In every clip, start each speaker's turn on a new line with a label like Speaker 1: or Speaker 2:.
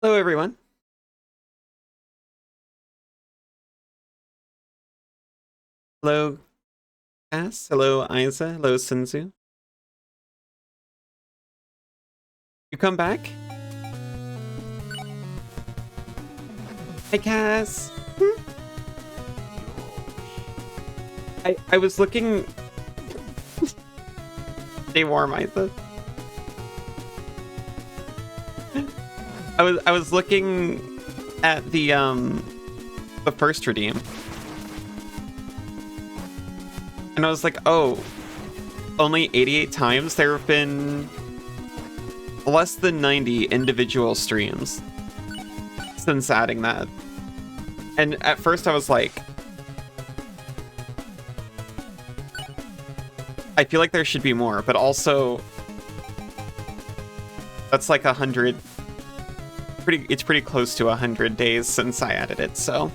Speaker 1: Hello, everyone. Hello, Cass. Hello, Isa. Hello, Sinzu. You come back? Hi, Cass. I was looking. Stay warm, Isa. I was looking at the first redeem. And I was like, oh, only 88 times? There have been less than 90 individual streams since adding that. And at first I was like, I feel like there should be more, but also that's like 100. It's pretty close to 100 days since I added it, so.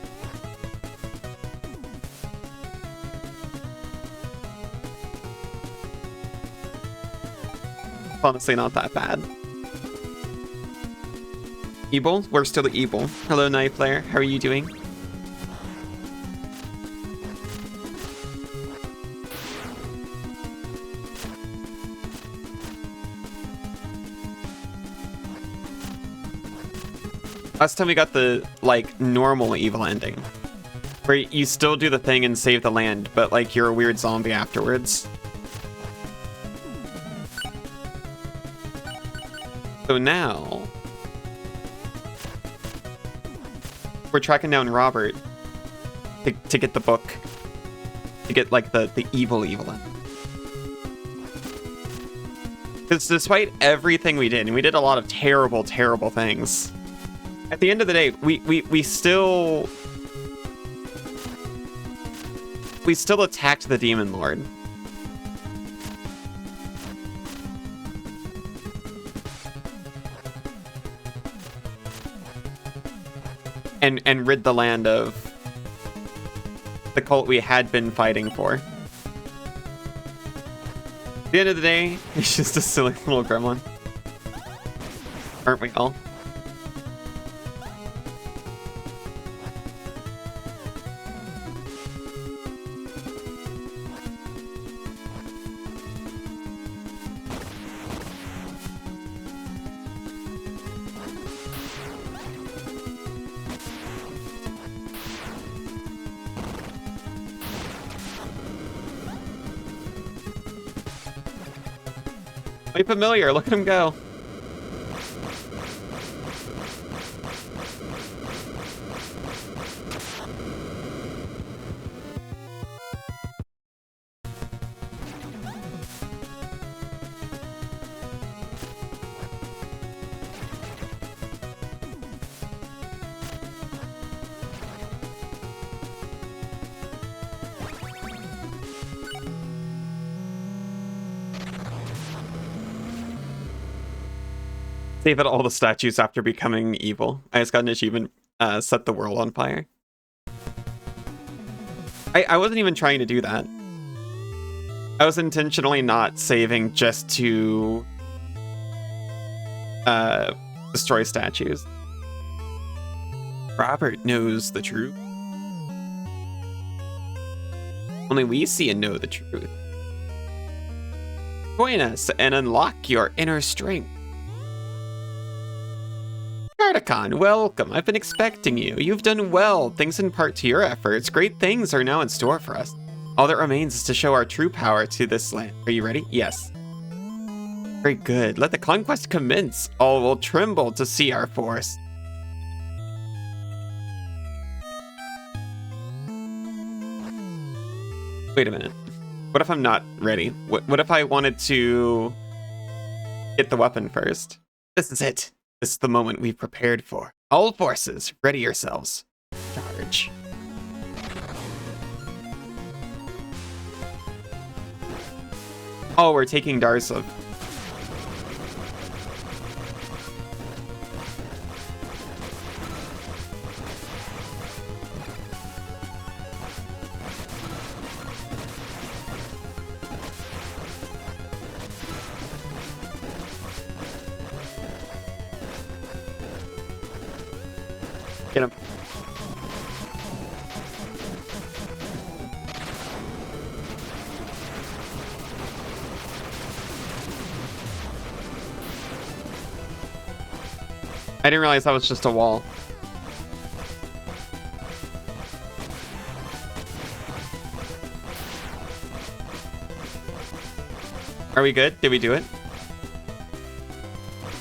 Speaker 1: Honestly, not that bad. Evil? We're still evil. Hello, Night Player. How are you doing? Last time we got the, like, normal evil ending. Where you still do the thing and save the land, but, like, you're a weird zombie afterwards. So now, we're tracking down Robert to get the book, to get like the evil end. Because despite everything we did, and we did a lot of terrible things, at the end of the day, we still attacked the Demon Lord. And rid the land of the cult we had been fighting for. At the end of the day, he's just a silly little gremlin. Aren't we all? Way familiar, look at him go. Save at all the statues after becoming evil. I just got an achievement, set the world on fire. I wasn't even trying to do that. I was intentionally not saving just to destroy statues. Robert knows the truth. Only we see and know the truth. Join us and unlock your inner strength. Gardakan, welcome. I've been expecting you. You've done well, thanks in part to your efforts. Great things are now in store for us. All that remains is to show our true power to this land. Are you ready? Yes. Very good. Let the conquest commence. All will tremble to see our force. Wait a minute. What if I'm not ready? What if I wanted to get the weapon first? This is it. This is the moment we've prepared for. All forces, ready yourselves. Charge. Oh, we're taking Darslav. Get him. I didn't realize that was just a wall. Are we good? Did we do it?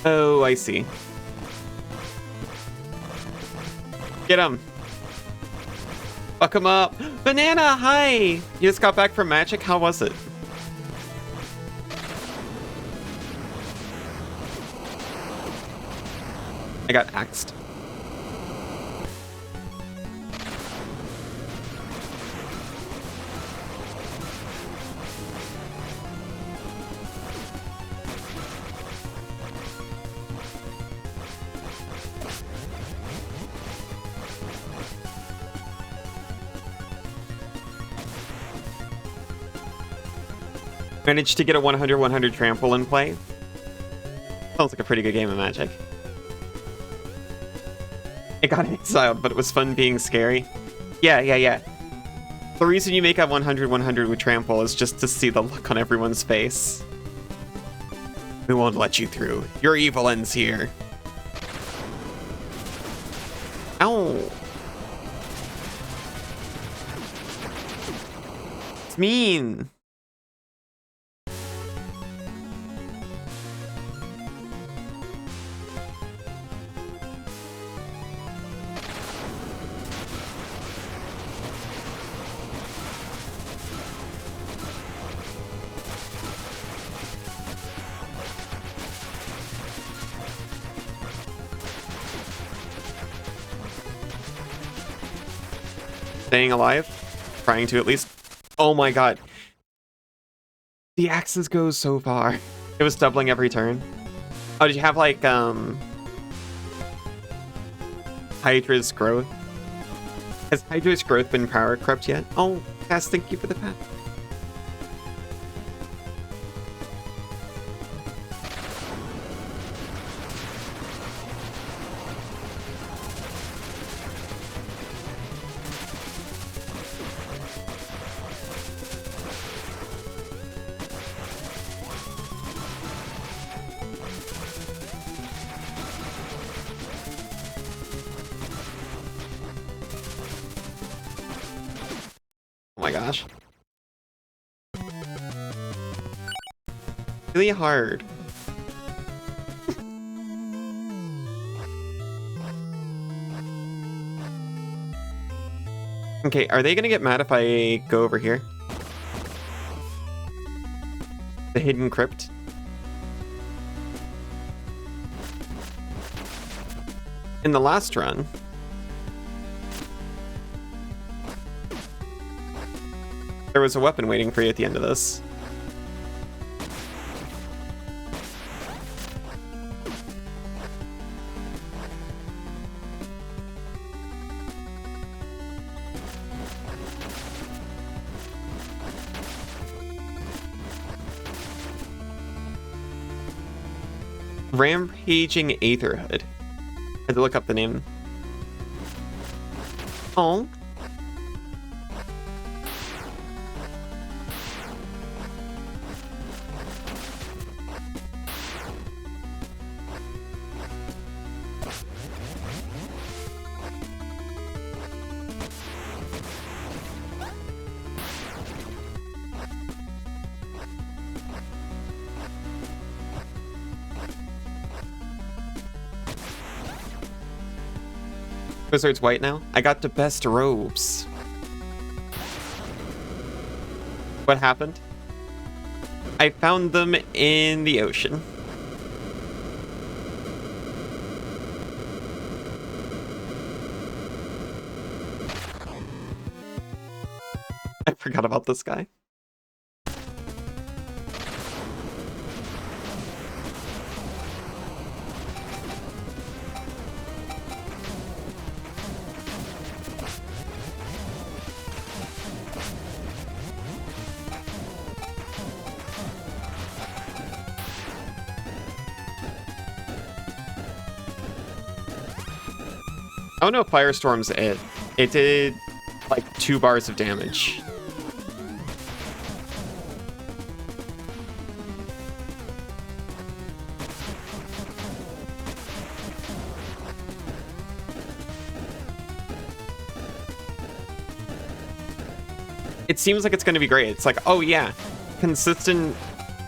Speaker 1: Oh, I see. Get him. Fuck him up. Banana, hi! You just got back from Magic? How was it? I got axed. Managed to get a 100-100 trample in play. Sounds like a pretty good game of Magic. It got exiled, but it was fun being scary. Yeah. The reason you make a 100-100 with trample is just to see the look on everyone's face. We won't let you through. Your evil ends here. Ow! It's mean! Staying alive? Trying to at least. Oh my god. The axes go so far. It was doubling every turn. Oh, did you have like Hydra's growth? Has Hydra's growth been power crept yet? Oh, Cass, thank you for the pet. Oh my gosh. Really hard. Okay, are they gonna get mad if I go over here? The hidden crypt? In the last run, there was a weapon waiting for you at the end of this. Rampaging Aetherhood. I had to look up the name. Oh. Wizard's white now? I got the best robes. What happened? I found them in the ocean. I forgot about this guy. Oh no, Firestorm's it. It did like 2 bars of damage. It seems like it's going to be great. It's like, oh yeah, consistent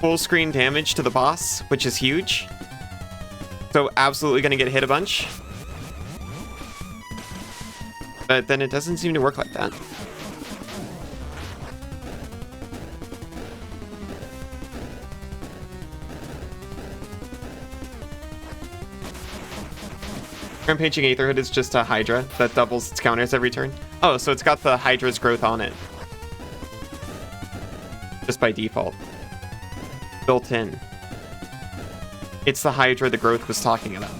Speaker 1: full screen damage to the boss, which is huge. So absolutely going to get hit a bunch. But then it doesn't seem to work like that. Rampaging Aetherhood is just a Hydra that doubles its counters every turn. Oh, so it's got the Hydra's growth on it. Just by default. Built in. It's the Hydra the growth was talking about.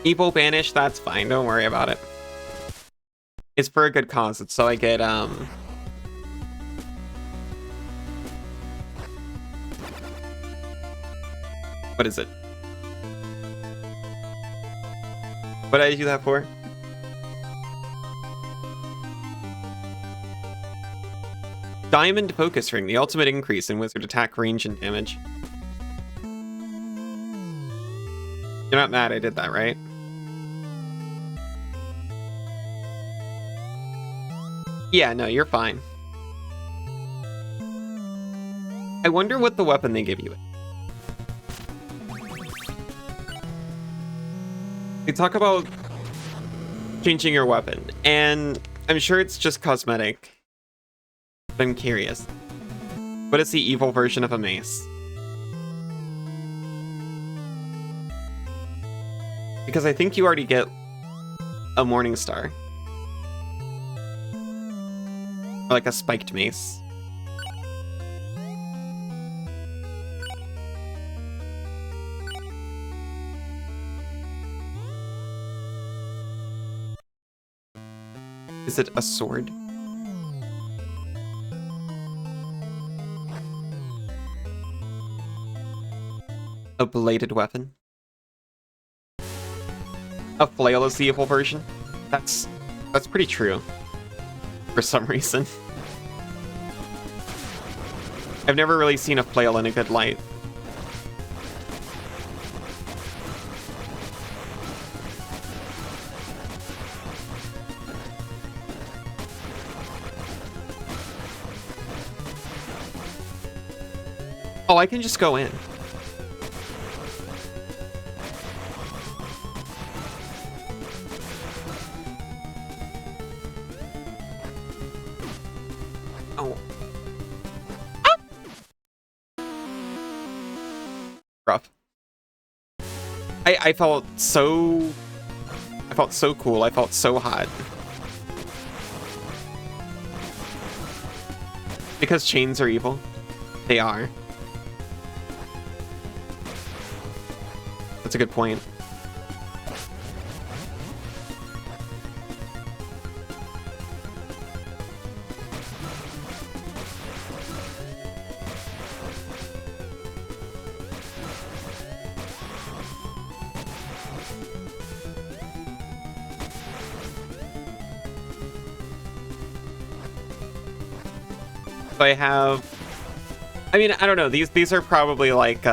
Speaker 1: Evil Banish, that's fine, don't worry about it. It's for a good cause, it's so I get, what is it? What did I do that for? Diamond Focus Ring, the ultimate increase in wizard attack range and damage. You're not mad I did that, right? Yeah, no, you're fine. I wonder what the weapon they give you. They talk about changing your weapon, and I'm sure it's just cosmetic. But I'm curious. What is the evil version of a mace? Because I think you already get a Morning Star. Or like a spiked mace. Is it a sword? A bladed weapon? A flail is the evil version? That's pretty true. For some reason. I've never really seen a flail in a good light. Oh, I can just go in. Oh. Ah! Rough. I felt so cool. I felt so hot. Because chains are evil. They are. That's a good point. So I have, I mean, I don't know, these are probably like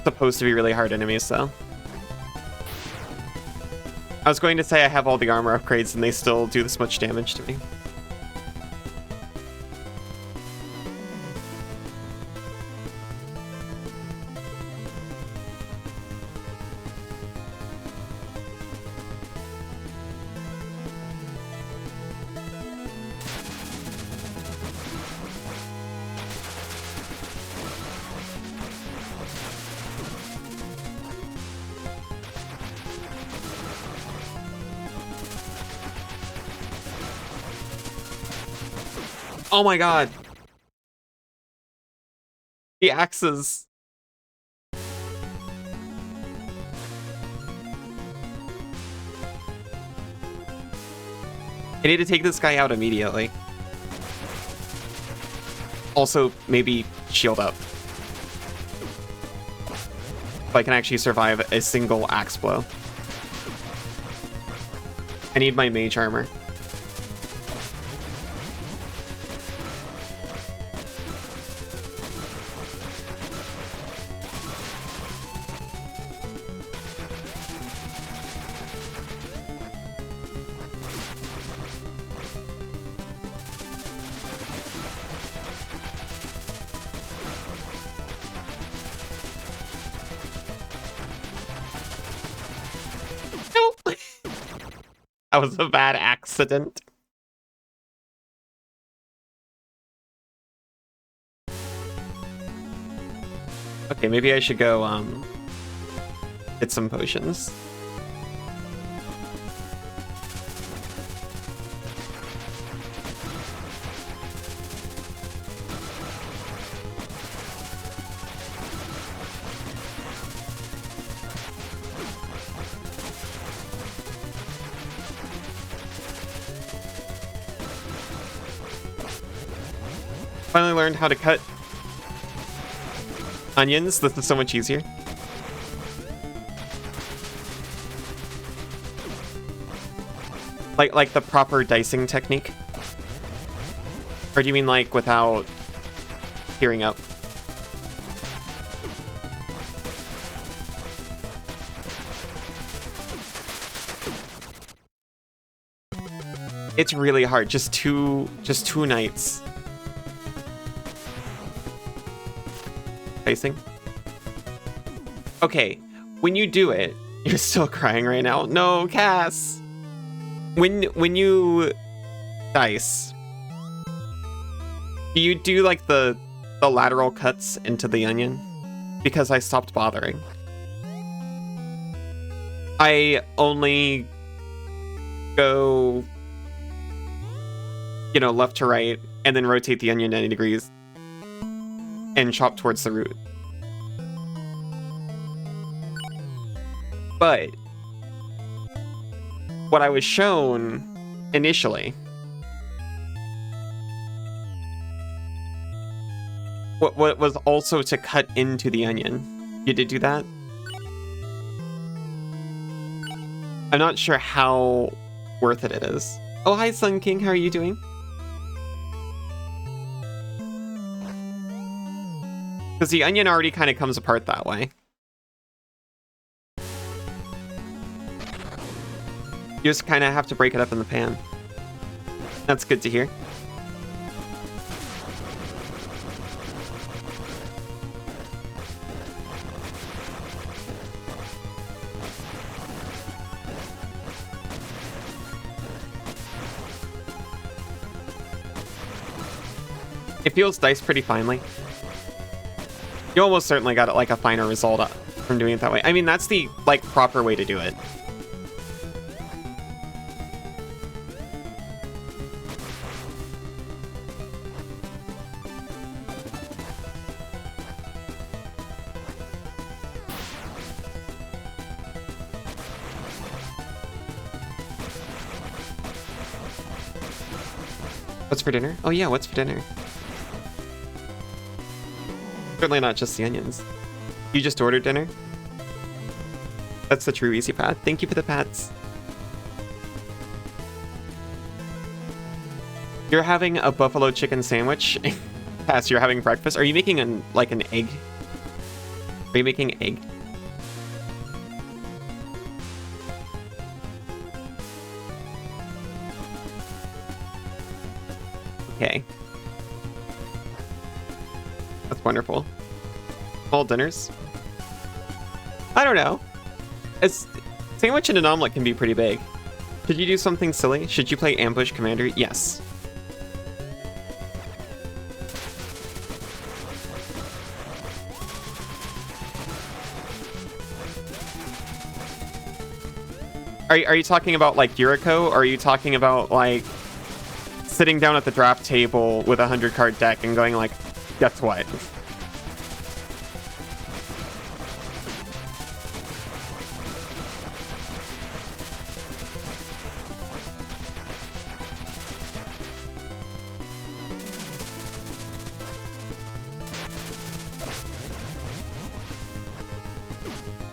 Speaker 1: supposed to be really hard enemies, though. I was going to say I have all the armor upgrades and they still do this much damage to me. Oh my god. The axes. I need to take this guy out immediately. Also, maybe shield up. So I can actually survive a single axe blow. I need my mage armor. That was a bad accident. Okay, maybe I should go, get some potions. Finally learned how to cut onions. This is so much easier. Like the proper dicing technique? Or do you mean like without tearing up? It's really hard. Just two nights. Facing. Okay, when you do it, you're still crying right now. No, Cass. When you dice, do you do like the lateral cuts into the onion? Because I stopped bothering. I only go, you know, left to right and then rotate the onion 90 degrees. And chop towards the root. But what I was shown initially, what was also to cut into the onion. You did do that? I'm not sure how worth it is. Oh, hi, Sun King. How are you doing? Because the onion already kind of comes apart that way. You just kind of have to break it up in the pan. That's good to hear. It feels diced pretty finely. You almost certainly got like a finer result from doing it that way. I mean, that's the like proper way to do it. What's for dinner? Oh yeah, what's for dinner? Certainly not just the onions. You just ordered dinner? That's the true easy path. Thank you for the pats. You're having a buffalo chicken sandwich? Pass, you're having breakfast? Are you making an egg? Are you making egg? Okay. That's wonderful. Small dinners? I don't know. Sandwich and an omelet can be pretty big. Should you do something silly? Should you play Ambush Commander? Yes. Are you talking about like Yuriko, or are you talking about like sitting down at the draft table with a 100-card deck and going like, guess what?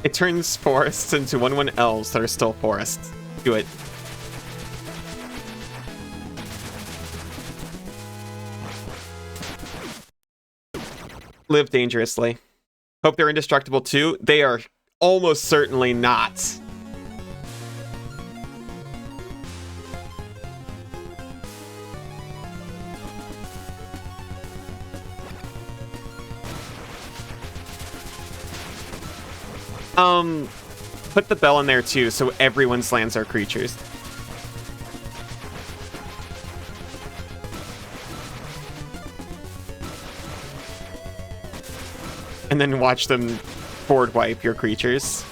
Speaker 1: It turns forests into 1/1 elves that are still forests. Do it. Live dangerously. Hope they're indestructible too. They are almost certainly not. Put the bell in there too, so everyone's lands are creatures. And then watch them board wipe your creatures.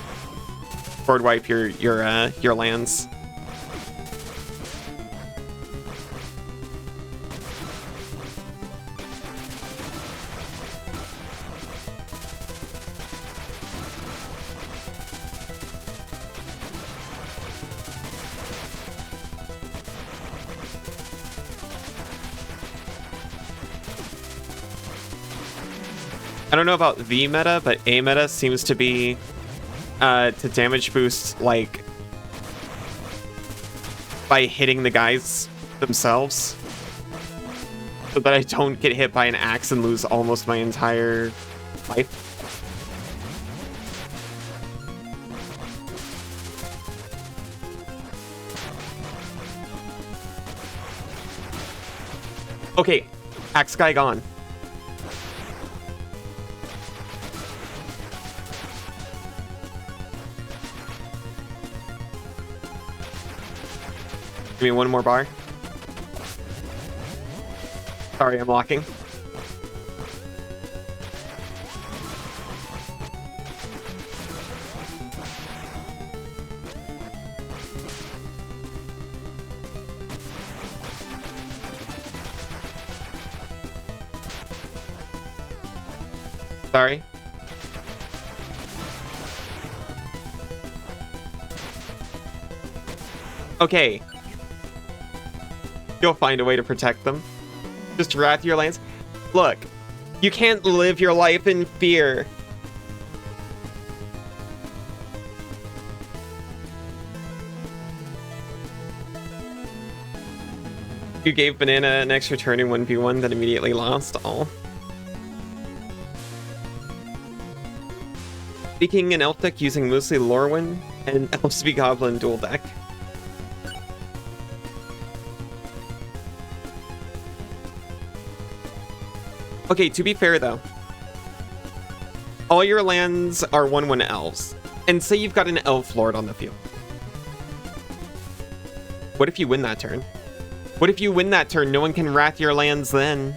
Speaker 1: Board wipe your lands. I don't know about the meta, but A meta seems to be to damage boost, like, by hitting the guys themselves. So that I don't get hit by an axe and lose almost my entire life. Okay, axe guy gone. Give me one more bar. Sorry, I'm locking. Sorry. Okay. You'll find a way to protect them. Just wrath your lands. Look, you can't live your life in fear. You gave Banana an extra turn in 1v1 that immediately lost. Oh. Speaking an elf deck using mostly Lorwyn and Elfsby Goblin dual deck. Okay, to be fair though, all your lands are 1/1 elves, and say you've got an elf lord on the field. What if you win that turn? What if you win that turn? No one can wrath your lands then.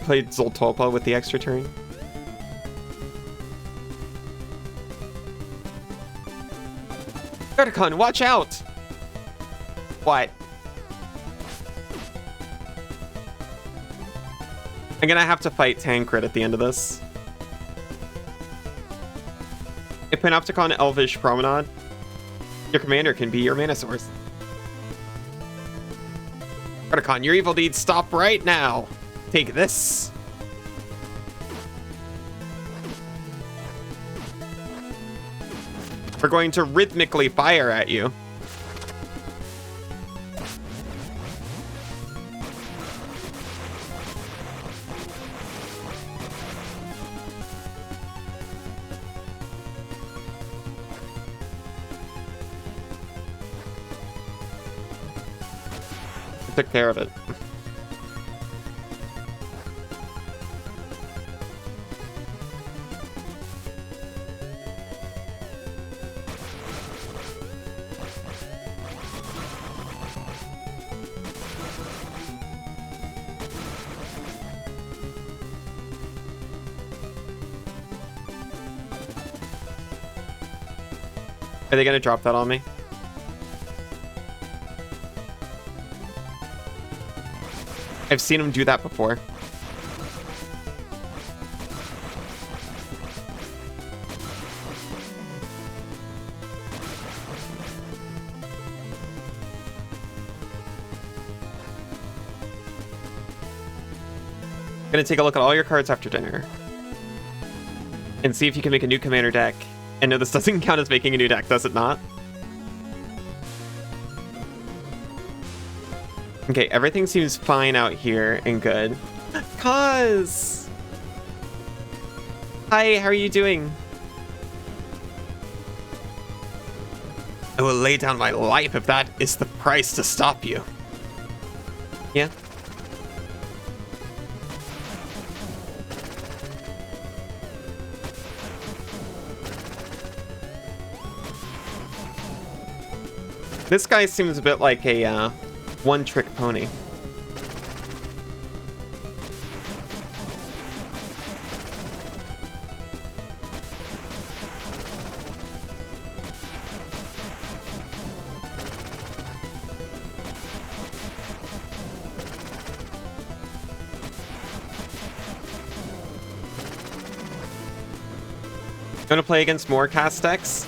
Speaker 1: Played Zoltolpa with the extra turn. Gardakan, watch out! What? I'm gonna have to fight Tancred at the end of this. If Panopticon Elvish Promenade, your commander can be your mana source. Gardakan, your evil deeds stop right now. Take this. We're going to rhythmically fire at you. Took care of it. Are they gonna drop that on me? I've seen him do that before. Gonna take a look at all your cards after dinner. And see if you can make a new commander deck. And no, this doesn't count as making a new deck, does it not? Okay, everything seems fine out here and good. Cause! Hi, how are you doing? I will lay down my life if that is the price to stop you. Yeah? This guy seems a bit like a one-trick pony. Gonna play against more cast decks?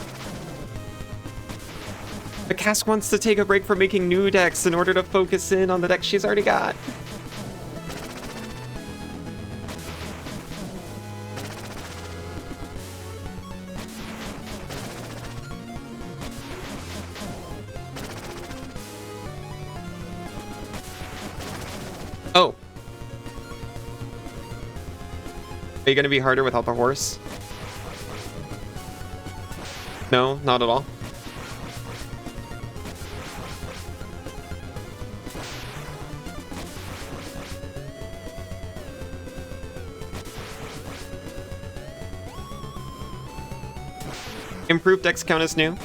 Speaker 1: The cast wants to take a break from making new decks in order to focus in on the deck she's already got. Oh. Are you gonna be harder without the horse? No, not at all. Improved decks count as new?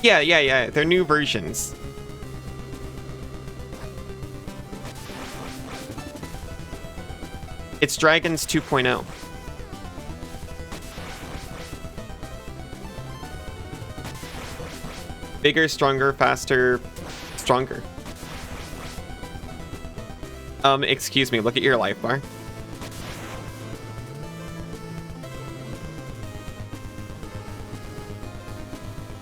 Speaker 1: Yeah. They're new versions. It's Dragons 2.0. Bigger, stronger, faster, stronger. Excuse me, look at your life bar.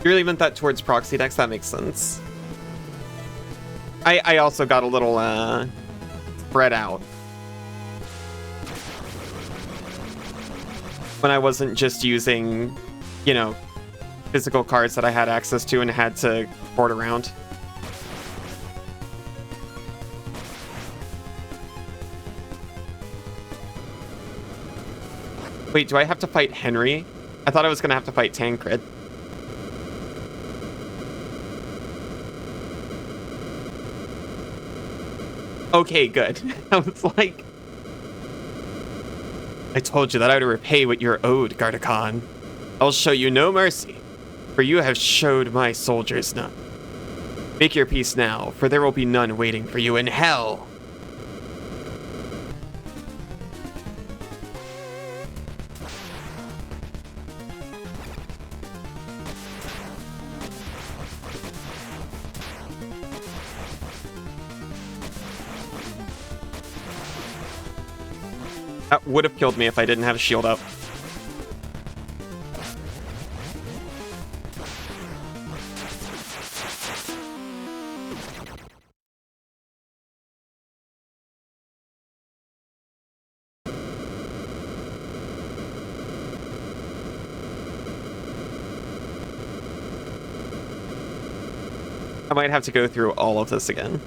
Speaker 1: You really meant that towards proxy decks? That makes sense. I also got a little, spread out. When I wasn't just using, you know, physical cards that I had access to and had to board around. Wait, do I have to fight Henry? I thought I was gonna have to fight Tancred. Okay, good. I was like... I told you that I would repay what you're owed, Gardakan. I'll show you no mercy, for you have showed my soldiers none. Make your peace now, for there will be none waiting for you in hell. That would have killed me if I didn't have a shield up. I might have to go through all of this again.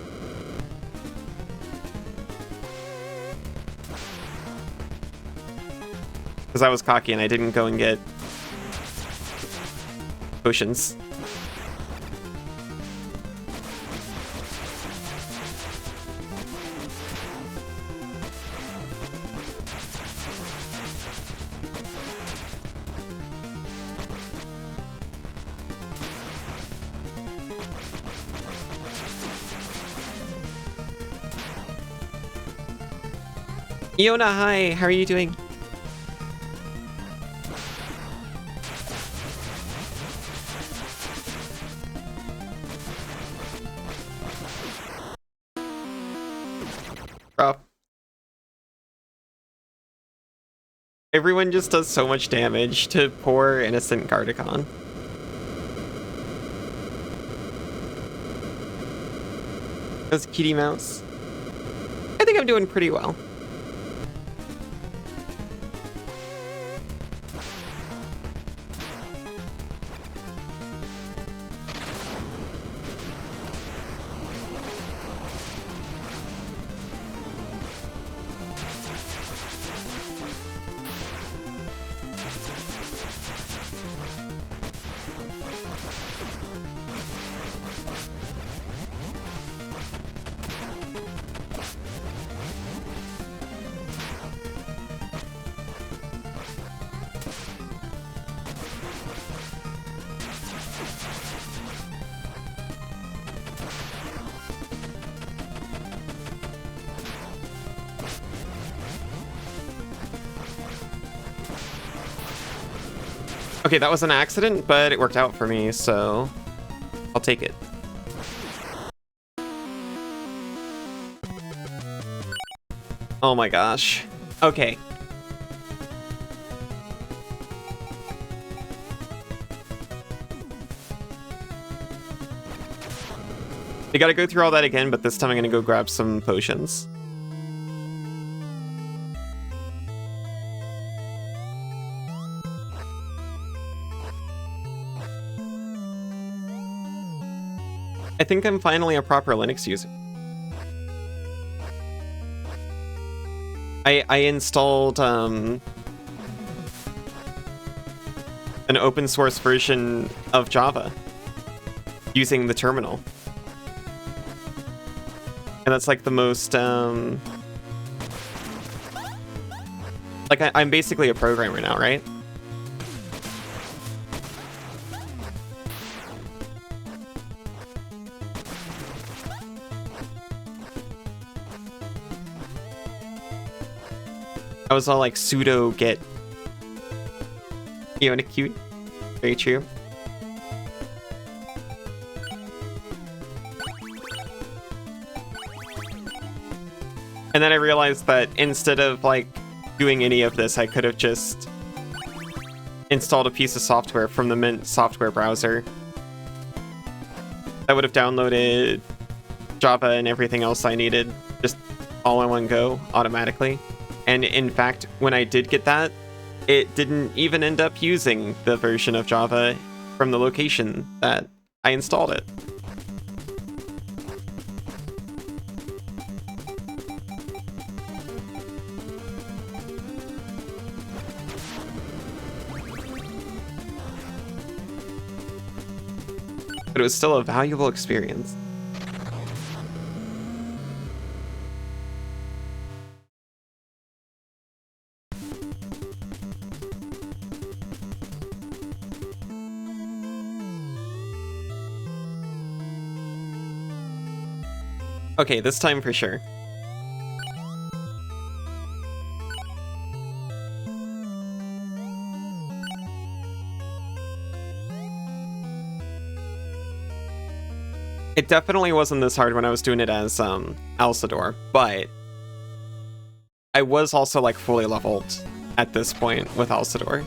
Speaker 1: Because I was cocky and I didn't go and get potions. Iona, hi, how are you doing? Bro. Everyone just does so much damage to poor innocent Gardakan. That's Kitty Mouse. I think I'm doing pretty well. Okay, that was an accident, but it worked out for me, so I'll take it. Oh my gosh. Okay. You gotta go through all that again, but this time I'm gonna go grab some potions. I think I'm finally a proper Linux user. I installed an open source version of Java using the terminal. And that's like the most, like I'm basically a programmer now, right? I was all like sudo git. You know, cute. Very true. And then I realized that instead of like doing any of this, I could have just installed a piece of software from the Mint software browser that would have downloaded Java and everything else I needed just all in one go automatically. And in fact, when I did get that, it didn't even end up using the version of Java from the location that I installed it. But it was still a valuable experience. Okay, this time for sure. It definitely wasn't this hard when I was doing it as Alcidor, but I was also like fully leveled at this point with Alcidor.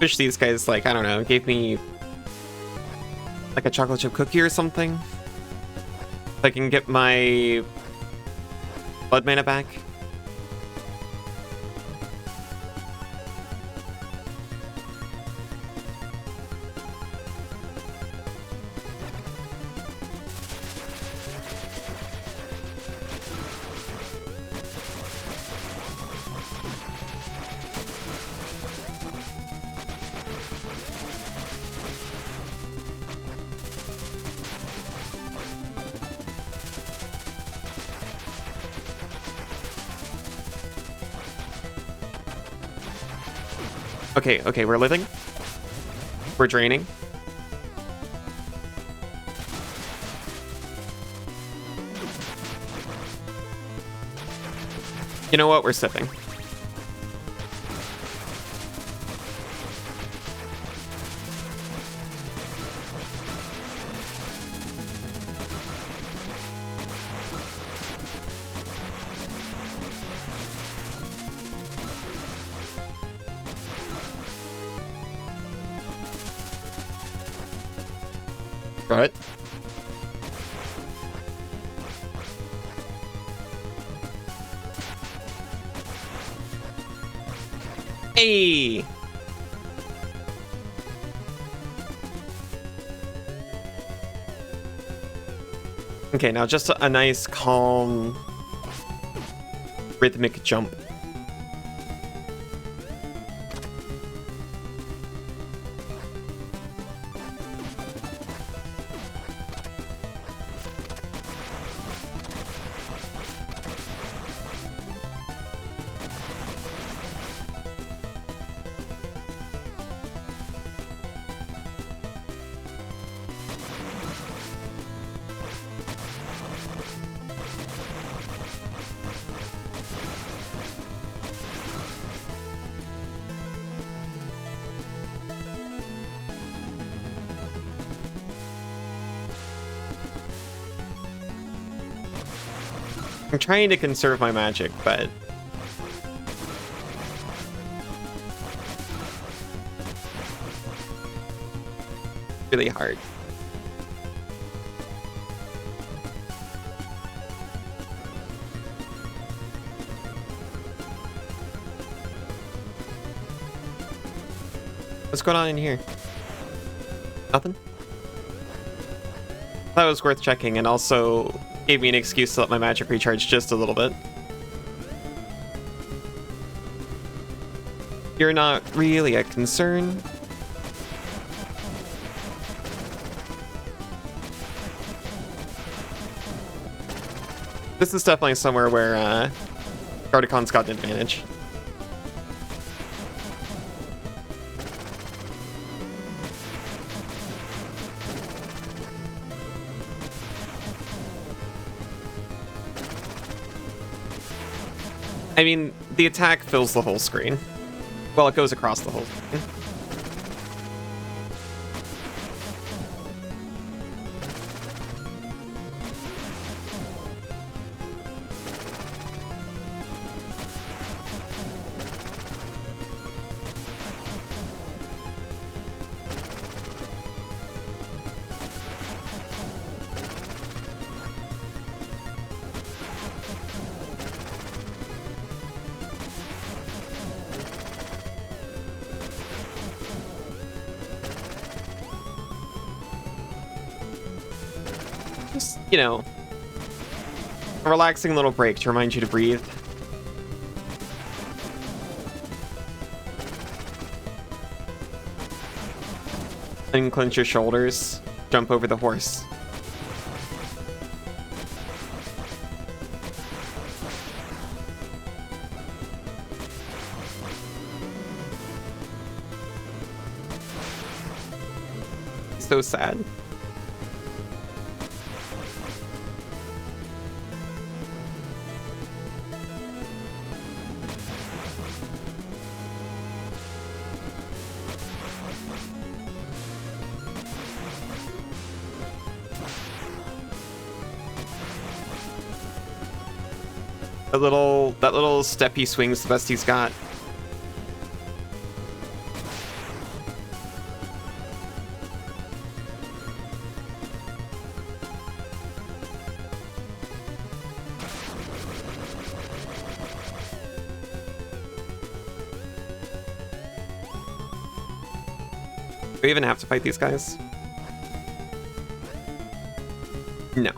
Speaker 1: Wish these guys, like, I don't know, gave me like a chocolate chip cookie or something. So I can get my blood mana back. Okay, we're living. We're draining. You know what? We're sipping. Right. Hey! Okay, now just a nice, calm, rhythmic jump. I'm trying to conserve my magic, but really hard. What's going on in here? Nothing? That was worth checking, and also gave me an excuse to let my magic recharge just a little bit. You're not really a concern. This is definitely somewhere where Gardakan's got an advantage. I mean, the attack fills the whole screen. Well, it goes across the whole screen. Just, you know, a relaxing little break to remind you to breathe. Unclench your shoulders, jump over the horse. So sad. That little step he swings, the best he's got. Do we even have to fight these guys? No.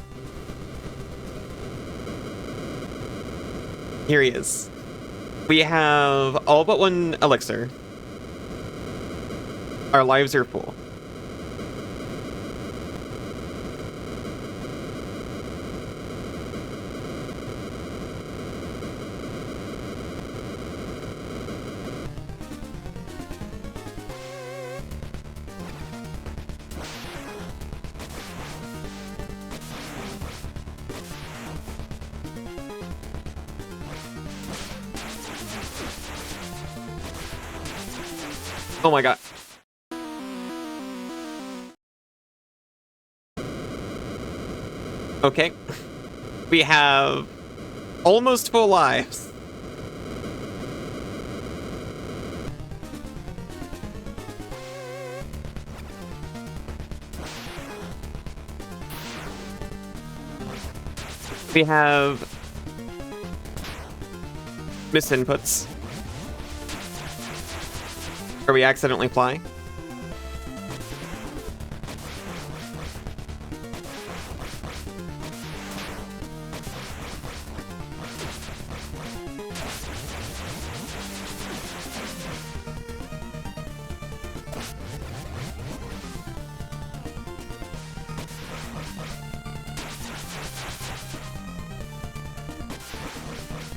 Speaker 1: Here he is. We have all but one elixir. Our lives are full. Oh my god. Okay. We have almost full lives. We have misinputs. Or we accidentally fly.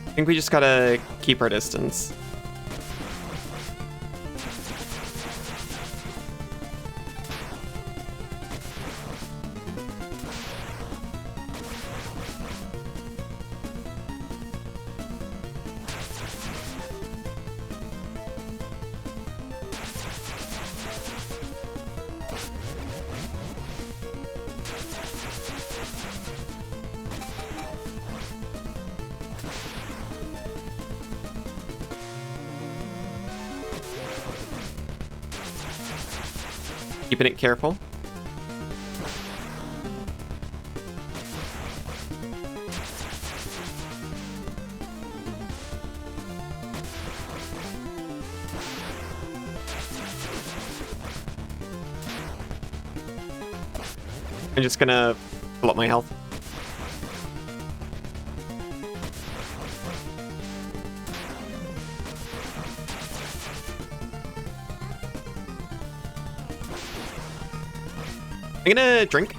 Speaker 1: I think we just gotta keep our distance. Keeping it careful. I'm just gonna pull up my health. I'm gonna drink.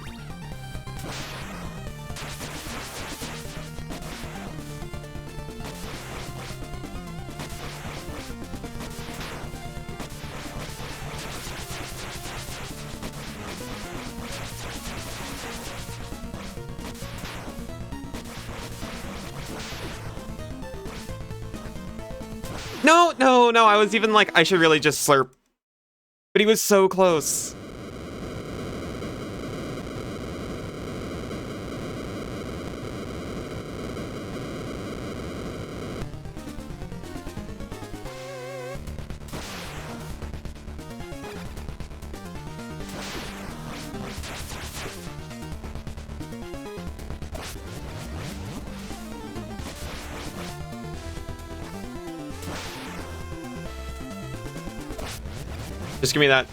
Speaker 1: No, I was even like, I should really just slurp. But he was so close.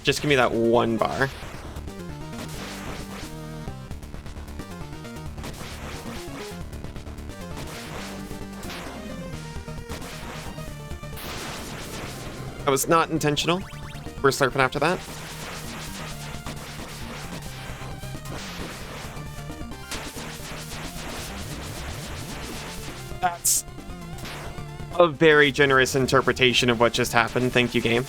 Speaker 1: Just give me that one bar. That was not intentional. We're slurping after that. That's a very generous interpretation of what just happened. Thank you, game.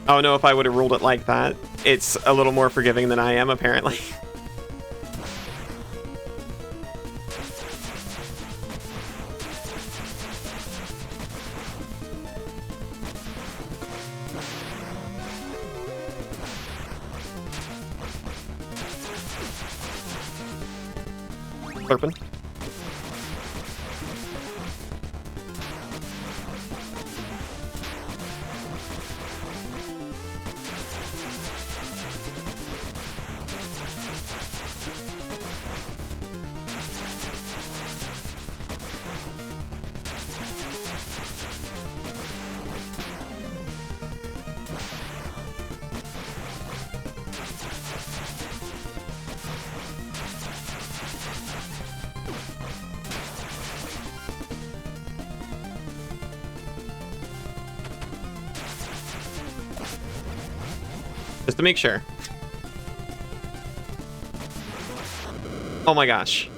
Speaker 1: Oh no, if I would have ruled it like that, it's a little more forgiving than I am, apparently. Slurping. Just to make sure. Oh my gosh.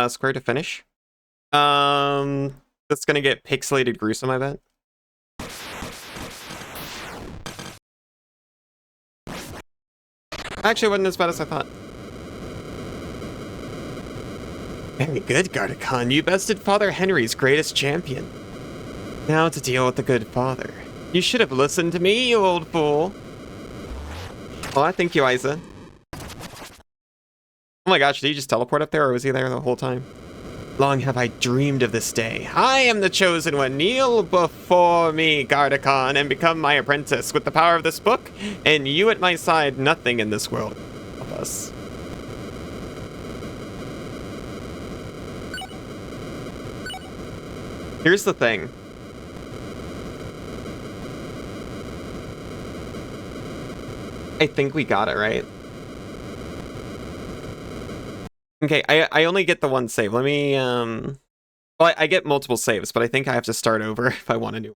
Speaker 1: Square to finish. That's gonna get pixelated gruesome, I bet. Actually, it wasn't as bad as I thought. Very good, Gardakan. You bested Father Henry's greatest champion. Now to deal with the good father. You should have listened to me, you old fool. Oh, I thank you, Isa. Oh my gosh, did he just teleport up there, or was he there the whole time? Long have I dreamed of this day. I am the chosen one. Kneel before me, Gardakan, and become my apprentice. With the power of this book, and you at my side, nothing in this world will help us. Here's the thing. I think we got it, right? Okay, I only get the one save. Let me, well, I get multiple saves, but I think I have to start over if I want a new.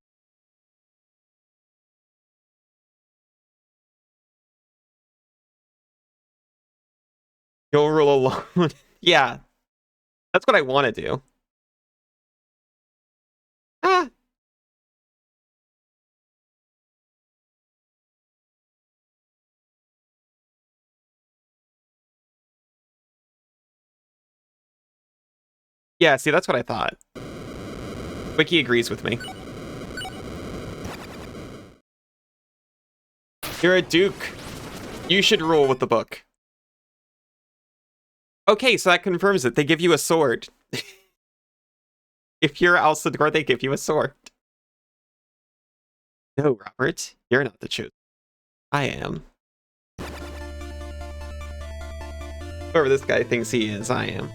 Speaker 1: You'll rule alone. Yeah, that's what I want to do. Ah. Yeah, see, that's what I thought. Wiki agrees with me. You're a duke. You should rule with the book. Okay, so that confirms it. They give you a sword. If you're Alcindor, they give you a sword. No, Robert, you're not the chosen. I am. Whoever this guy thinks he is, I am.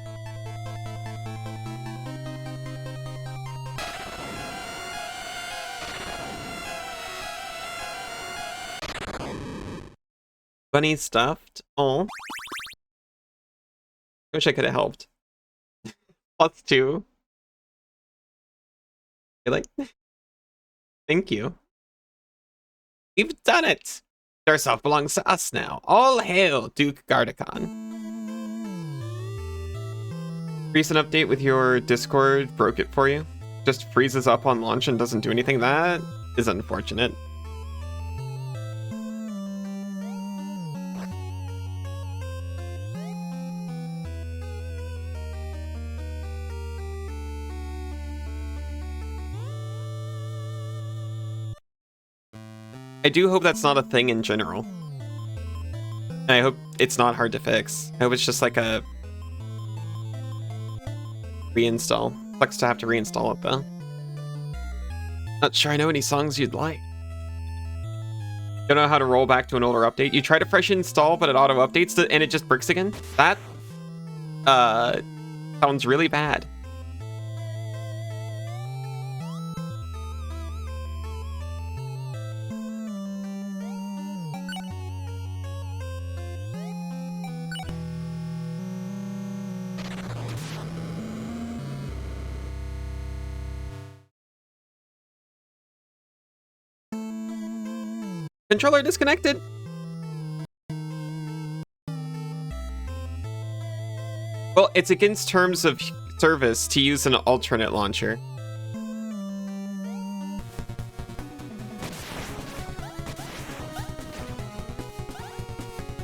Speaker 1: Bunny stuffed. Oh. Wish I could have helped. +2. Really? Thank you. We've done it! Darsoft belongs to us now. All hail, Duke Gardakan. Recent update with your Discord broke it for you. Just freezes up on launch and doesn't do anything. That is unfortunate. I do hope that's not a thing in general. And I hope it's not hard to fix. I hope it's just like a reinstall. Sucks to have to reinstall it though. Not sure I know any songs you'd like. Don't know how to roll back to an older update. You try to fresh install, but it auto updates and it just bricks again? That sounds really bad. Controller disconnected. Well, it's against terms of service to use an alternate launcher.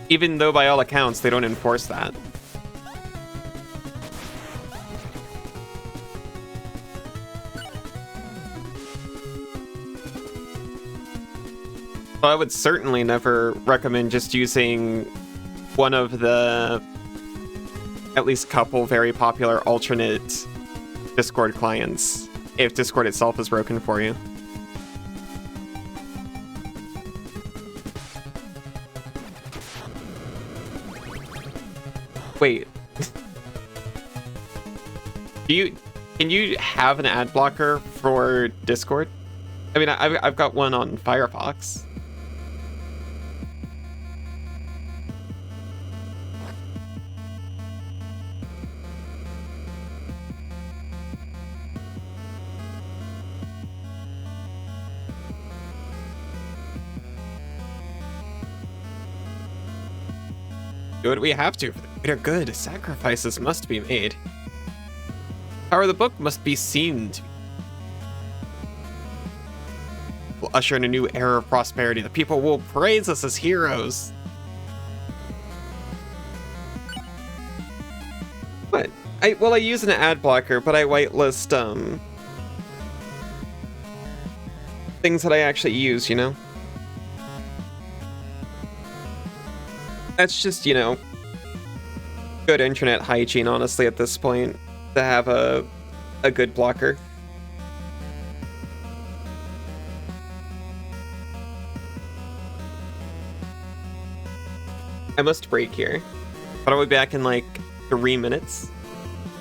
Speaker 1: Even though by all accounts, they don't enforce that. So I would certainly never recommend just using one of the at least couple very popular alternate Discord clients if Discord itself is broken for you. Wait. Can you have an ad blocker for Discord? I mean, I've got one on Firefox. Do what we have to for the greater good. Sacrifices must be made. Power of the book must be seen to will usher in a new era of prosperity. The people will praise us as heroes. What? I use an ad blocker, but I whitelist things that I actually use, you know? That's just, you know, Good internet hygiene, honestly, at this point, to have a good blocker. I must break here, but I'll be back in like 3 minutes.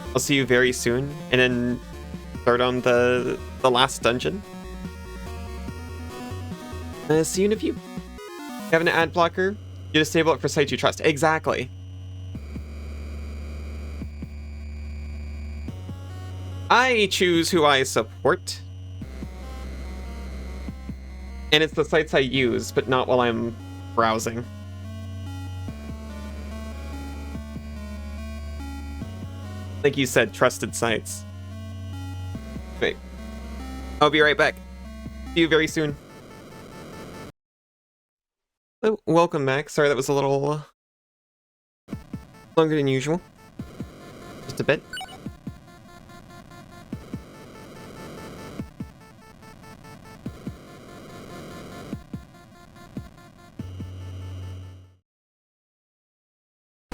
Speaker 1: I'll see you very soon, and then start on the last dungeon. See you in a few. You have an ad blocker? You disable it for sites you trust. Exactly. I choose who I support. And it's the sites I use, but not while I'm browsing. Like you said, trusted sites. Wait. I'll be right back. See you very soon. Oh, welcome back. Sorry that was a little longer than usual. Just a bit.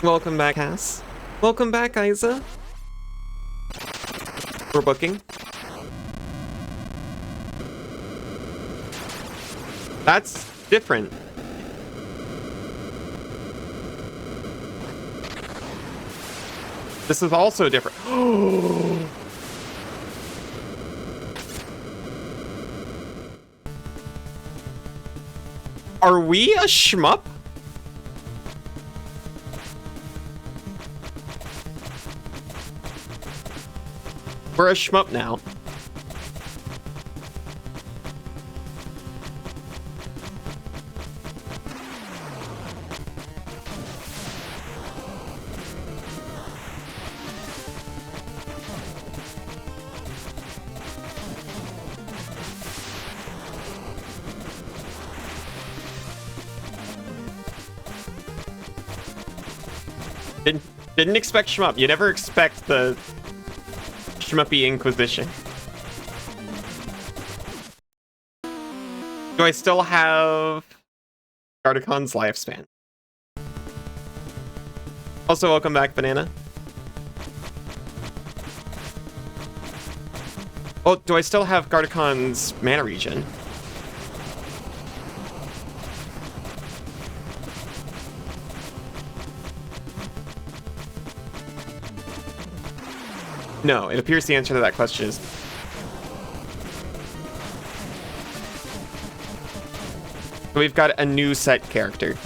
Speaker 1: Welcome back, Cass. Welcome back, Isa. We're booking. That's different. This is also different. Are we a shmup? We're a shmup now. Didn't expect shmup. You never expect the shmuppy Inquisition. Do I still have Gardakan's lifespan? Also, welcome back, Banana. Oh, do I still have Gardakan's mana regen? No, it appears the answer to that question is... We've got a new set character.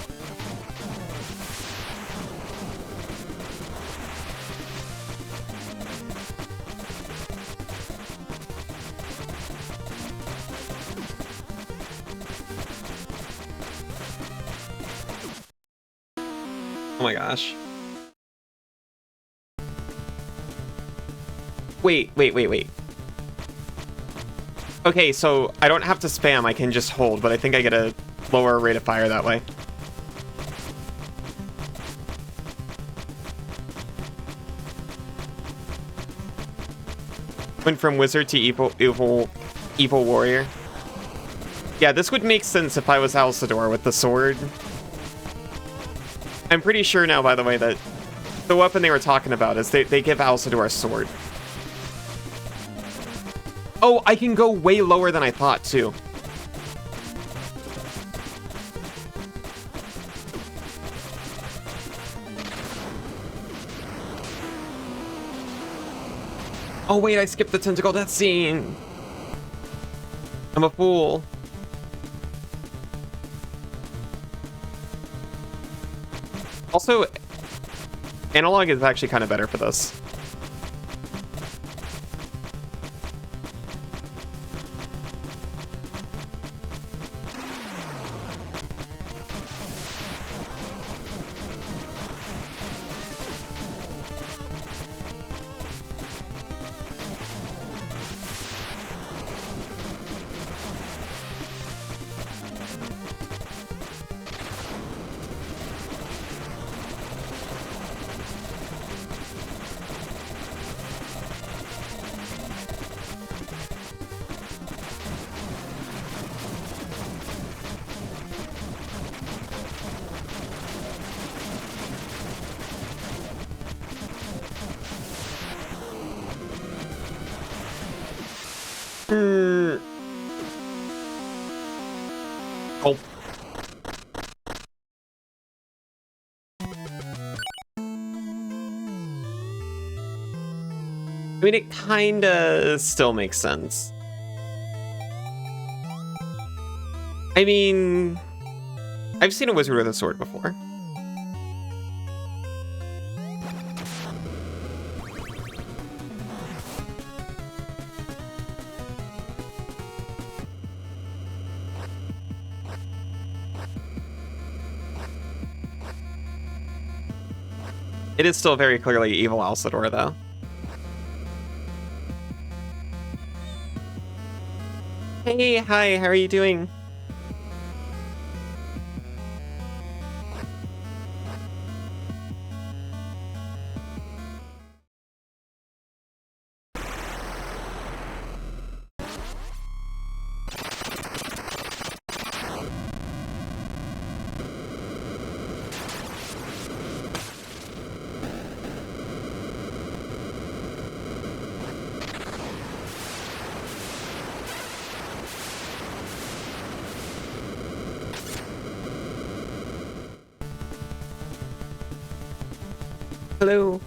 Speaker 1: Oh my gosh. Wait. Okay, so I don't have to spam, I can just hold, but I think I get a lower rate of fire that way. Went from wizard to evil warrior. Yeah, this would make sense if I was Alcidor with the sword. I'm pretty sure now, by the way, that the weapon they were talking about is they give Alcidor a sword. Oh, I can go way lower than I thought, too. Oh, wait, I skipped the tentacle death scene. I'm a fool. Also, analog is actually kind of better for this. I mean, it kinda still makes sense. I mean, I've seen a wizard with a sword before. It is still very clearly evil Alcidor, though. Hey, hi, how are you doing? Hello.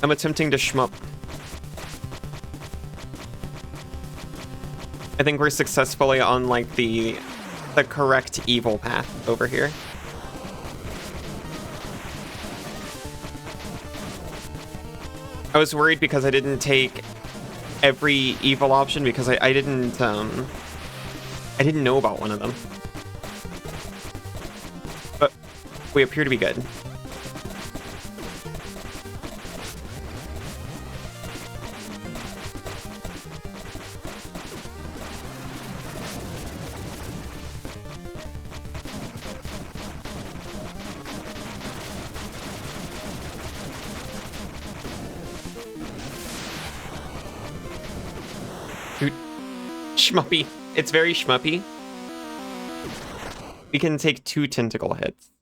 Speaker 1: I'm attempting to shmup. I think we're successfully on like the correct evil path over here. I was worried because I didn't take every evil option because I didn't know about one of them. But we appear to be good. Dude, shmuppy. It's very shmuppy. We can take 2 tentacle hits.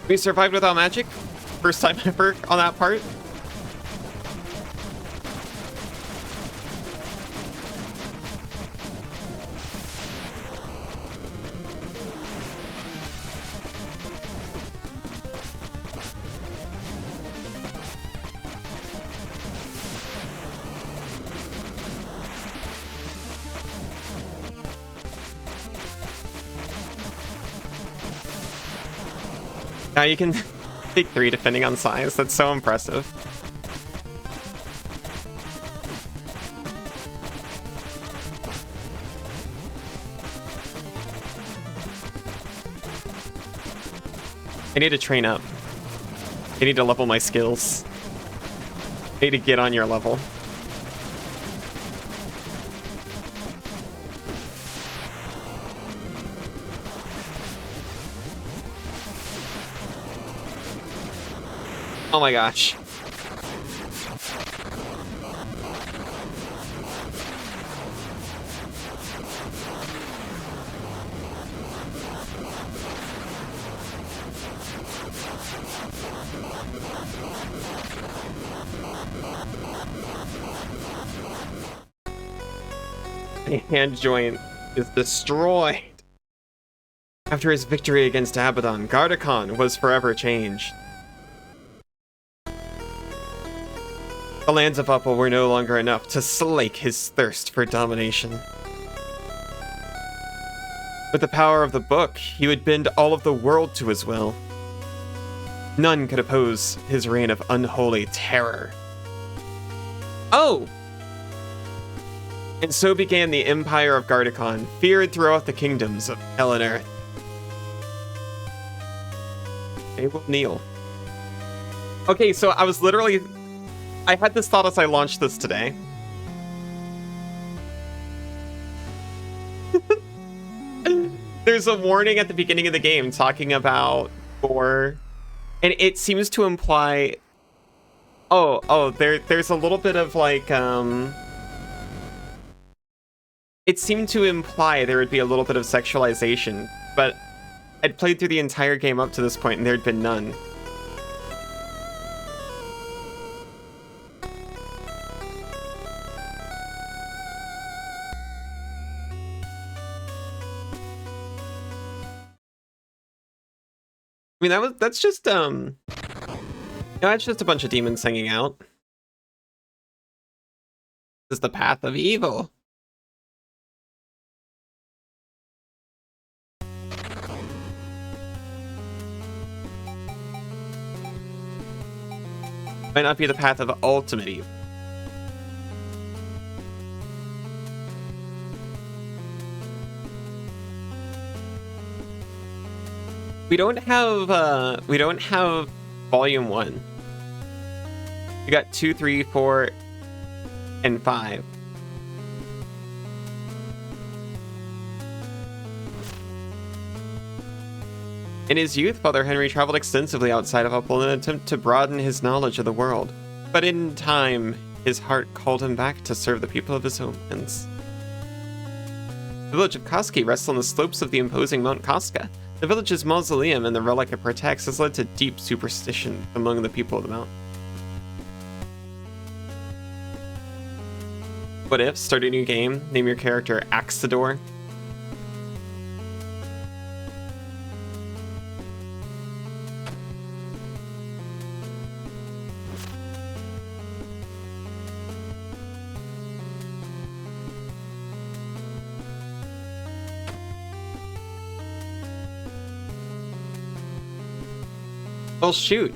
Speaker 1: We survived without magic. First time ever on that part. Now you can take 3 depending on size. That's so impressive. I need to train up. I need to level my skills. I need to get on your level. Oh my gosh. The hand joint is destroyed. After his victory against Abaddon, Gardakan was forever changed. The lands of Upple were no longer enough to slake his thirst for domination. With the power of the book, he would bend all of the world to his will. None could oppose his reign of unholy terror. Oh! And so began the Empire of Gardakan, feared throughout the kingdoms of Hell and Earth. They will kneel. Okay, so I was literally... I had this thought as I launched this today. There's a warning at the beginning of the game talking about gore, and it seems to imply... there's a little bit of like, it seemed to imply there would be a little bit of sexualization, but I'd played through the entire game up to this point and there'd been none. I mean, that's just, no, it's just a bunch of demons singing out. This is the path of evil. Might not be the path of ultimate evil. We don't have volume 1. We got 2, 3, 4, and 5. In his youth, Father Henry traveled extensively outside of Upland in an attempt to broaden his knowledge of the world. But in time, his heart called him back to serve the people of his homelands. The village of Koski rests on the slopes of the imposing Mount Koska. The village's mausoleum and the relic it protects has led to deep superstition among the people of the mountain. What if? Start a new game, name your character Axador. Well, shoot.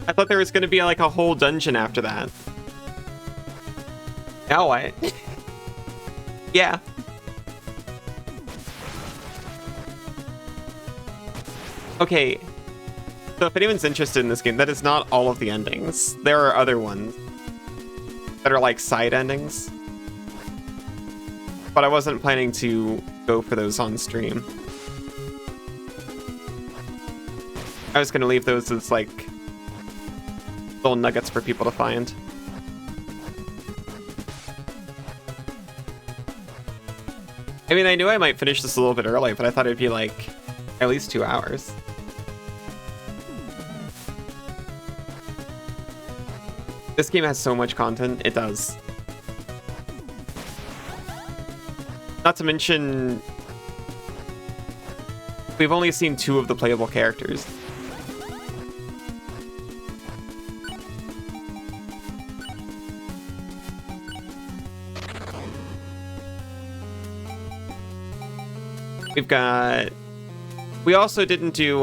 Speaker 1: I thought there was going to be like a whole dungeon after that. Now what? Yeah. Okay. So if anyone's interested in this game, that is not all of the endings. There are other ones that are like side endings. But I wasn't planning to go for those on stream. I was going to leave those as like little nuggets for people to find. I mean, I knew I might finish this a little bit early, but I thought it'd be like at least 2 hours. This game has so much content, it does. Not to mention, we've only seen 2 of the playable characters. We've got... We also didn't do,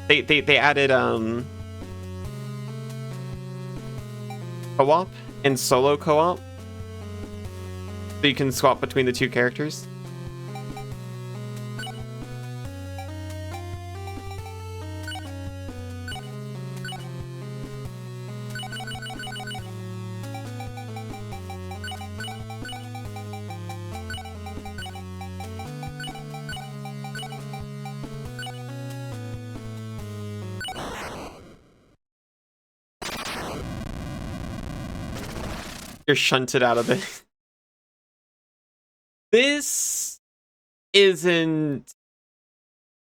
Speaker 1: they added, co-op and solo co-op. So you can swap between the 2 characters. You're shunted out of it. This isn't...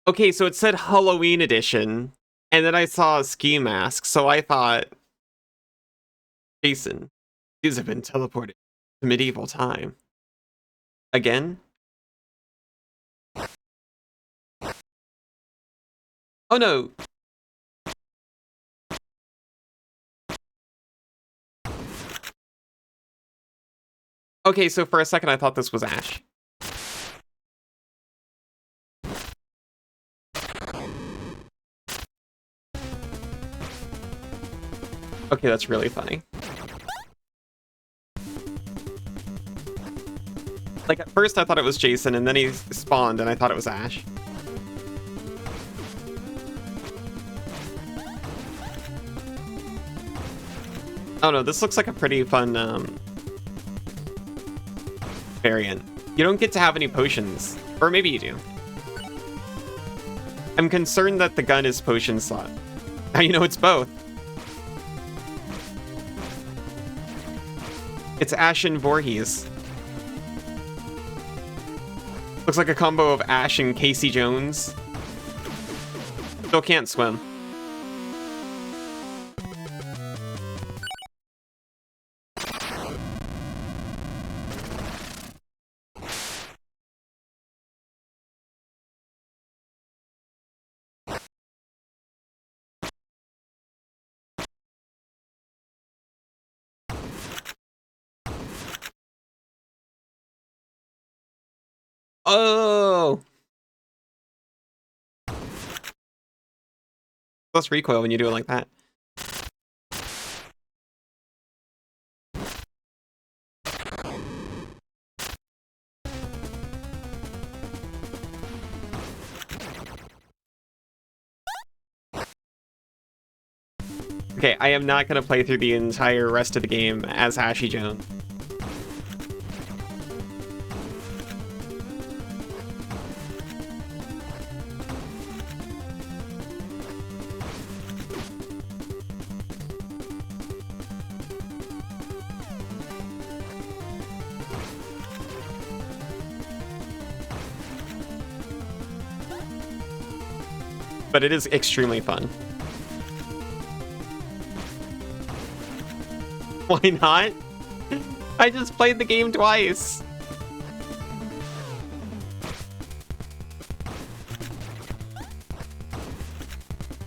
Speaker 1: Okay, so it said Halloween edition, and then I saw a ski mask, so I thought... Jason, these have been teleported to medieval time. Again? Oh no! Okay, so for a second I thought this was Ash. Okay, that's really funny. Like, at first I thought it was Jason, and then he spawned, and I thought it was Ash. Oh no, this looks like a pretty fun, variant. You don't get to have any potions. Or maybe you do. I'm concerned that the gun is potion slot. Now you know it's both. It's Ash and Voorhees. Looks like a combo of Ash and Casey Jones. Still can't swim. Oh! Plus recoil when you do it like that. Okay, I am not going to play through the entire rest of the game as Ashy Jones. But it is extremely fun. Why not? I just played the game twice.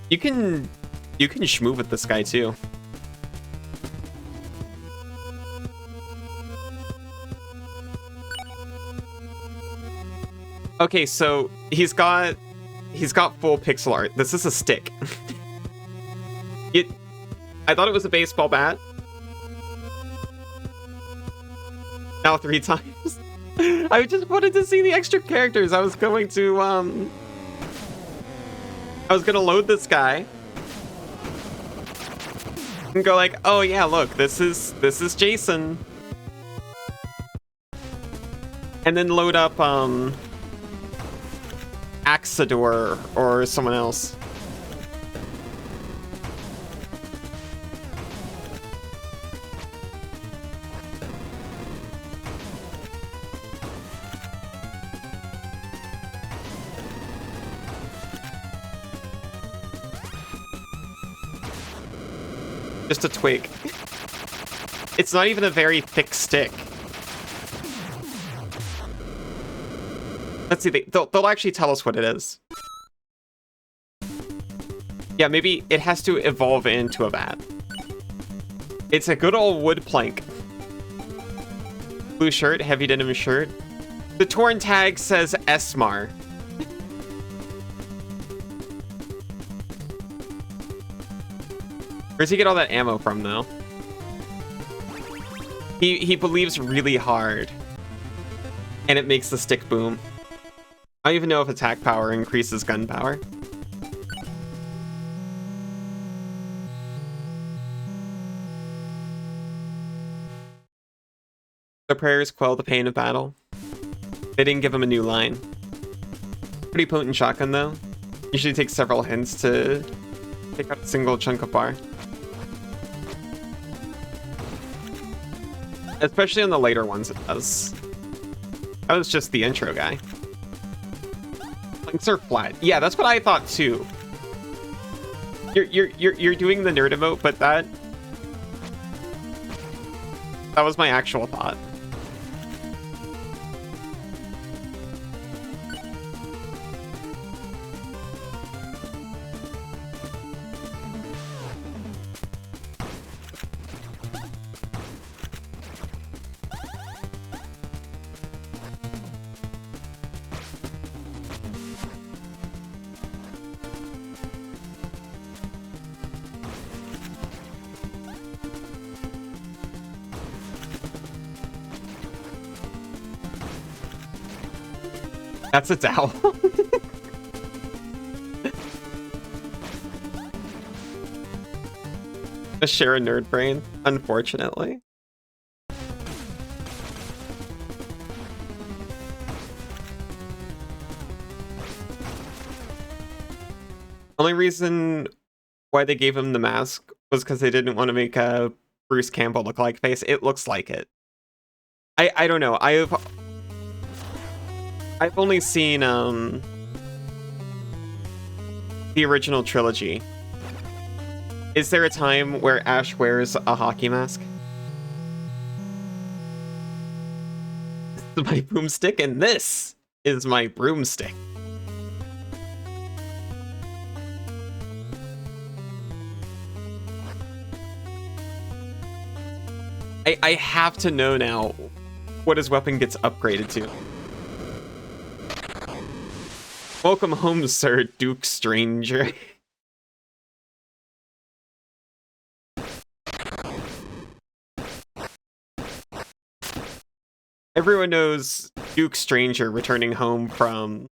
Speaker 1: You can shmoo with this guy too. Okay, so he's got full pixel art. This is a stick. I thought it was a baseball bat. Now 3 times. I just wanted to see the extra characters. I was going to load this guy and go like, oh yeah, look, this is Jason. And then load up Axador or someone else. Just a twig. It's not even a very thick stick. Let's see, they'll actually tell us what it is. Yeah, maybe it has to evolve into a bat. It's a good old wood plank. Blue shirt, heavy denim shirt. The torn tag says Esmar. Where's he get all that ammo from, though? He believes really hard. And it makes the stick boom. I don't even know if attack power increases gun power. The prayers quell the pain of battle. They didn't give him a new line. Pretty potent shotgun, though. Usually takes several hints to take out a single chunk of bar. Especially on the later ones, it does. That was just the intro guy. Links are flat. Yeah, that's what I thought too. You're doing the nerd emote, but that was my actual thought. That's a dowel. A share a nerd brain, unfortunately. Only reason why they gave him the mask was because they didn't want to make a Bruce Campbell look like face. It looks like it. I don't know. I've only seen the original trilogy. Is there a time where Ash wears a hockey mask? This is my boomstick, and this is my broomstick. I have to know now what his weapon gets upgraded to. Welcome home, Sir Duke Stranger. Everyone knows Duke Stranger returning home from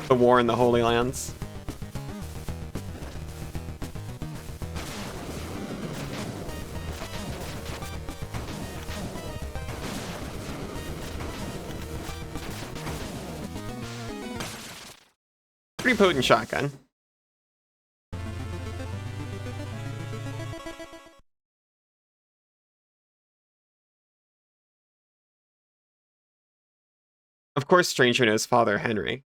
Speaker 1: the war in the Holy Lands. Pretty potent shotgun. Of course, Stranger knows Father Henry.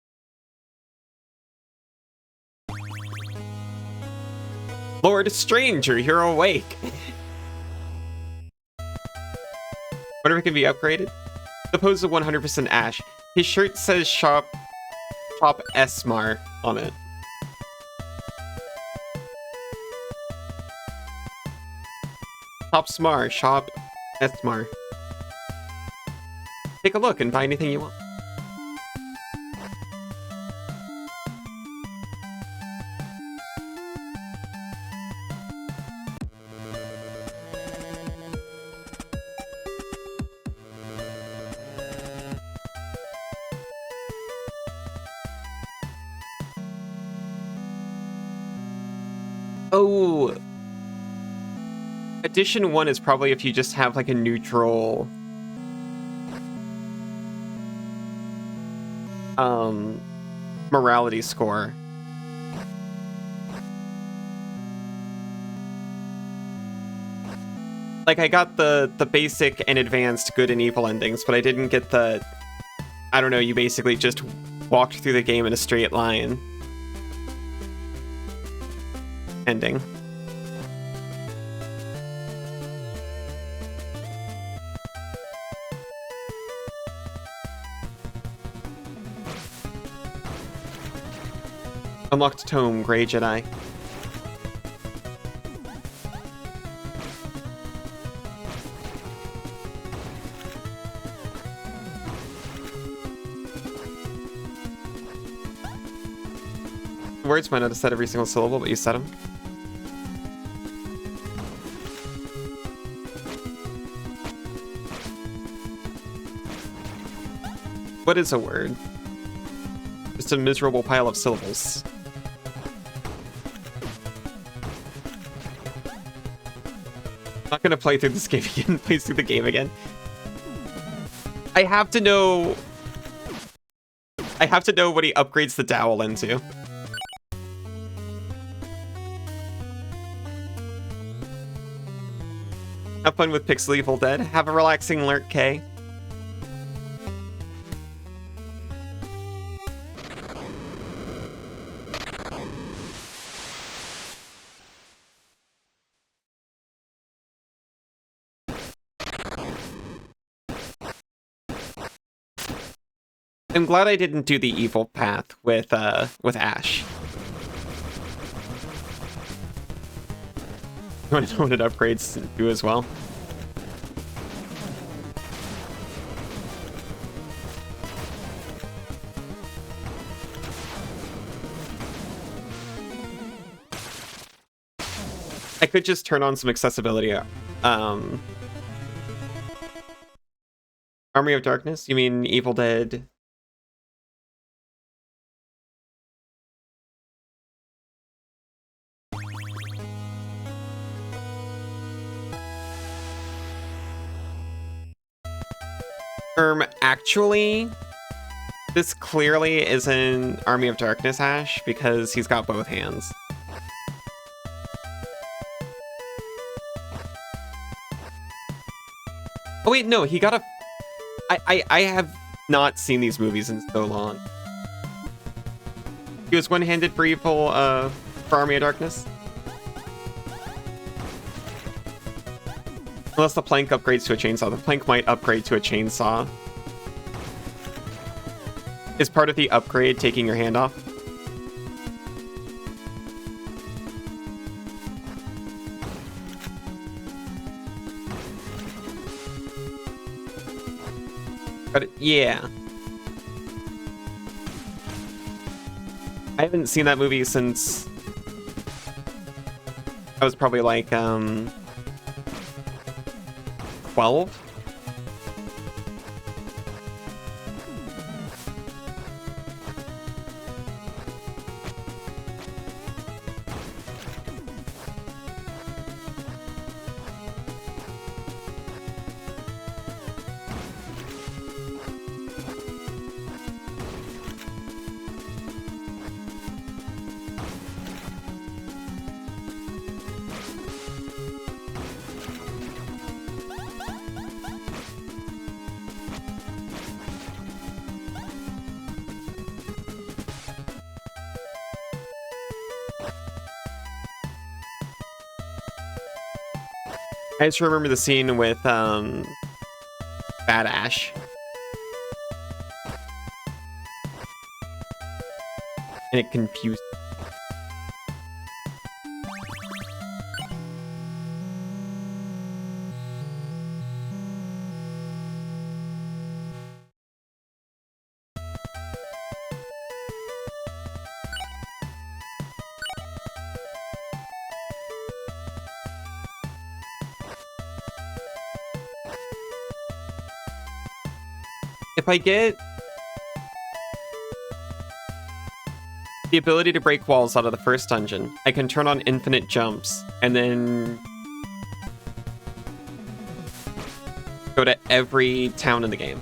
Speaker 1: Lord Stranger, you're awake. Wonder if it can be upgraded? Opposed to 100% Ash. His shirt says Shop Esmar on it. Shop Esmar. Take a look and buy anything you want. Oh, Edition 1 is probably if you just have like a neutral morality score. Like, I got the basic and advanced good and evil endings, but I didn't get the, I don't know, you basically just walked through the game in a straight line ending. Unlocked Tome, Grey Jedi. Words might not have said every single syllable, but you said them. What is a word? Just a miserable pile of syllables. I'm not gonna play through this game again. Play through the game again. I have to know what he upgrades the dowel into. Have fun with Pixel Evil Dead. Have a relaxing lurk, K. I'm glad I didn't do the evil path with Ash. I want to know what it upgrades do as well. I could just turn on some accessibility Army of Darkness? You mean Evil Dead? Actually, this clearly isn't Army of Darkness Ash because he's got both hands. Oh wait, no, he got a... I have not seen these movies in so long. He was one-handed for Evil, for Army of Darkness? Unless the plank upgrades to a chainsaw. The plank might upgrade to a chainsaw. Is part of the upgrade taking your hand off? But yeah. I haven't seen that movie since I was probably like 12. I just remember the scene with Bad Ash. And it confused. If I get the ability to break walls out of the first dungeon, I can turn on infinite jumps and then go to every town in the game.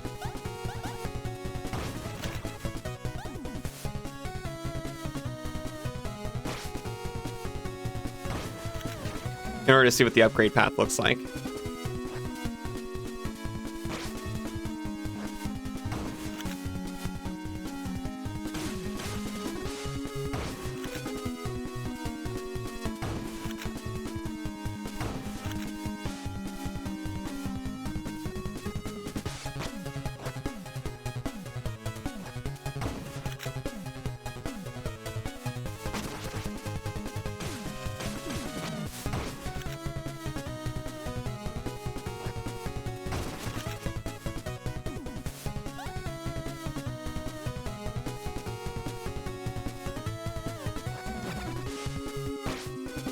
Speaker 1: In order to see what the upgrade path looks like.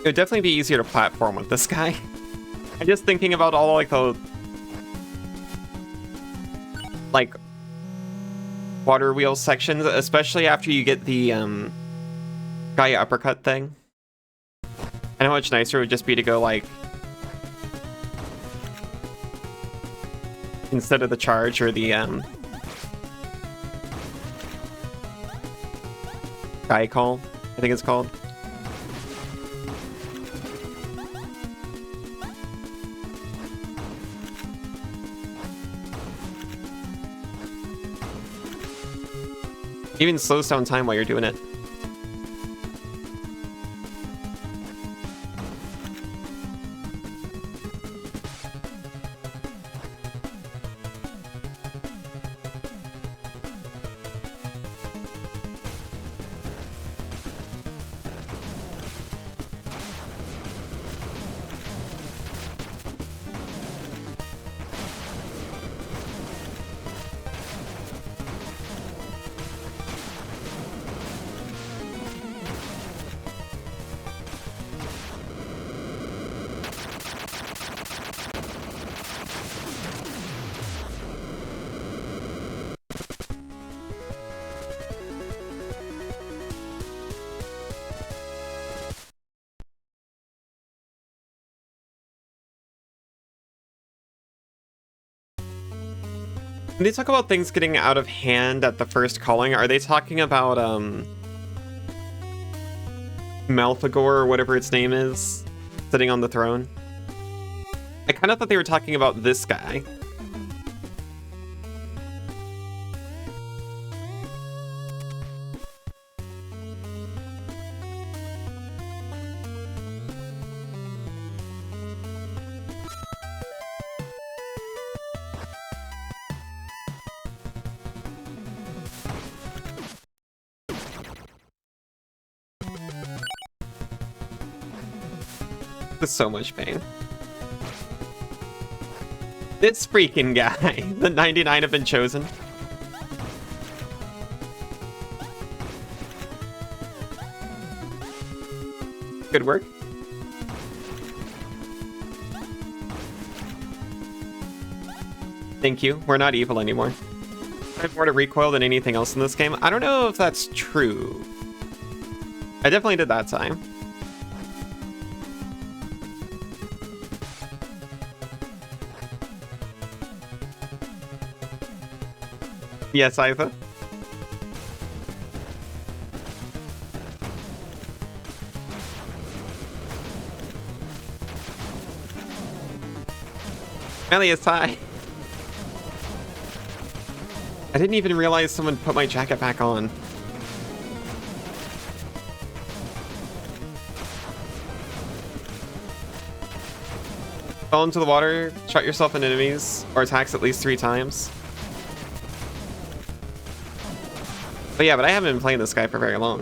Speaker 1: It would definitely be easier to platform with this guy. I'm just thinking about all like the water wheel sections, especially after you get the guy uppercut thing. And how much nicer it would just be to go like instead of the charge or the guy call, I think it's called. Even slows down time while you're doing it. When they talk about things getting out of hand at the first calling, are they talking about, Malphagor or whatever its name is, sitting on the throne? I kind of thought they were talking about this guy. With so much pain. This freaking guy. The 99 have been chosen. Good work. Thank you. We're not evil anymore. I have more to recoil than anything else in this game. I don't know if that's true. I definitely did that time. Yes, Iva. Elias, hi. I didn't even realize someone put my jacket back on. Fall into the water, shot yourself in enemies, or attacks at least 3 times. But yeah, but I haven't been playing this guy for very long.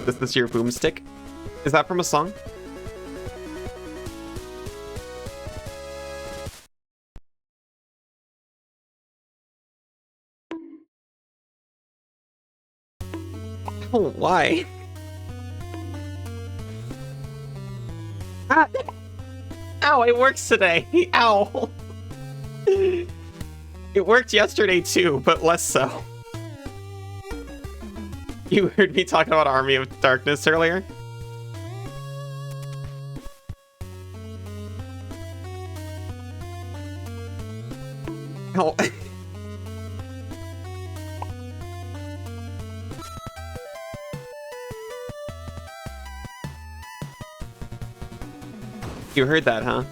Speaker 1: Is this your boomstick? Is that from a song? Oh, why? Ah! Ow, it works today. Ow. It worked yesterday too, but less so. You heard me talking about Army of Darkness earlier? Oh. You heard that, huh?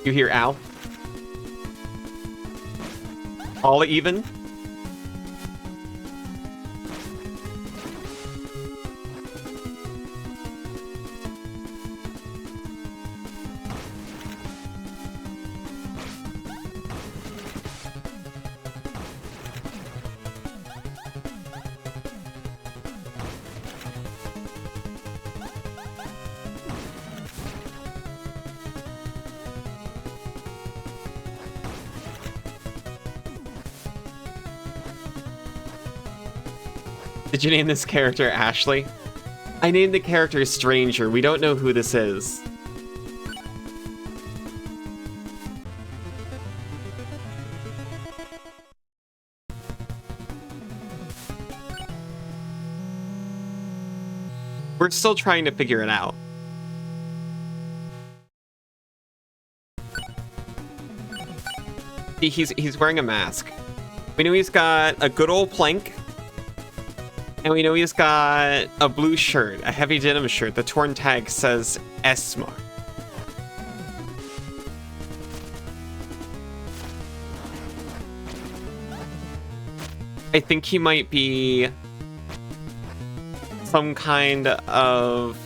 Speaker 1: You hear Al? All even? Did you name this character Ashley? I named the character Stranger. We don't know who this is. We're still trying to figure it out. He's wearing a mask. We know he's got a good old plank. And we know he's got a blue shirt, a heavy denim shirt. The torn tag says Esmar. I think he might be some kind of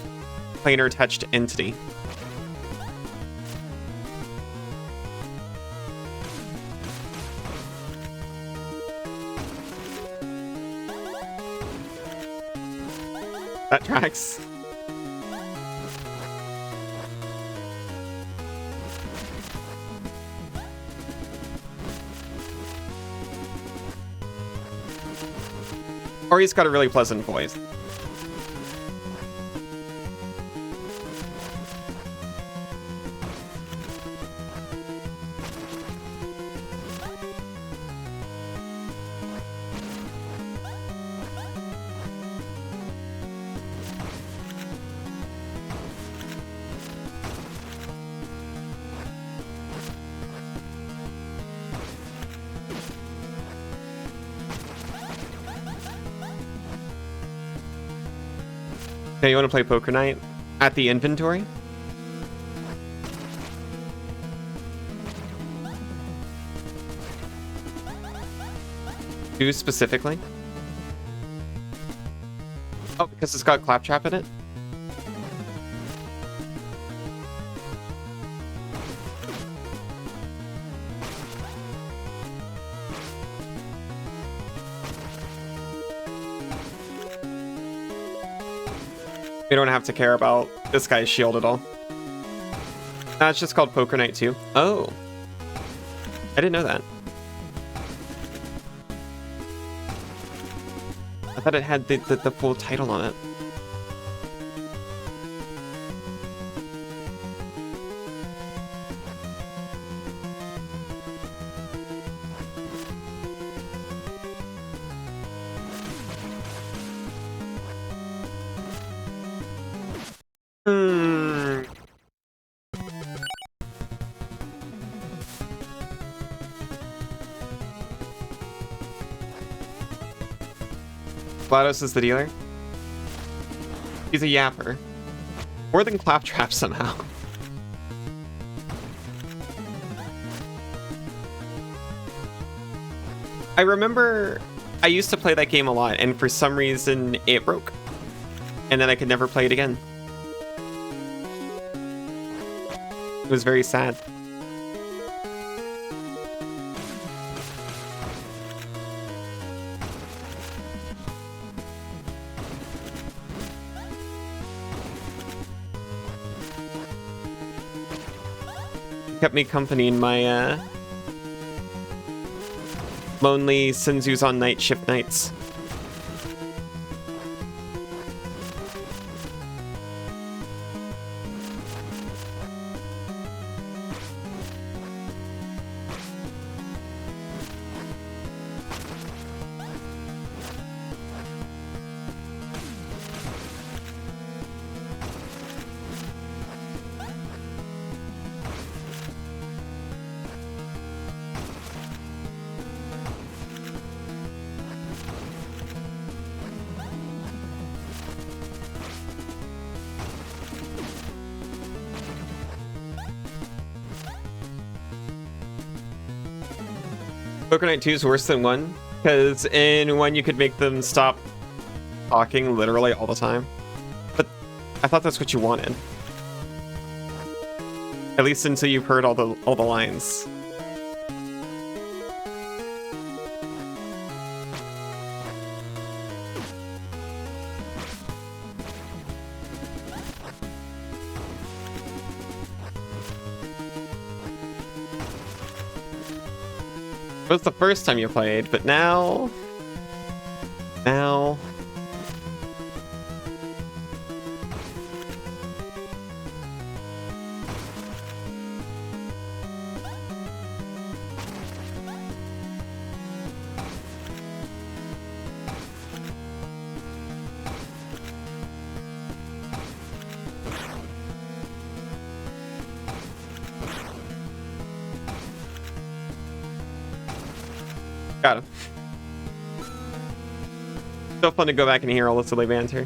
Speaker 1: planar touched entity. That tracks. Or he's got a really pleasant voice. Okay, you want to play Poker Night at the inventory? Do specifically? Oh, because it's got Claptrap in it? We don't have to care about this guy's shield at all. It's just called Poker Night 2. Oh. I didn't know that. I thought it had the full title on it. GLaDOS is the dealer. He's a yapper. More than Claptrap somehow. I remember I used to play that game a lot, and for some reason it broke. And then I could never play it again. It was very sad. Kept me company in my lonely Senzu's on night shift nights. Poker Night 2 is worse than 1, because in 1 you could make them stop talking literally all the time. But I thought that's what you wanted. At least until you've heard all the lines. It was the first time you played, but now... Got him. So fun to go back and hear all the silly banter.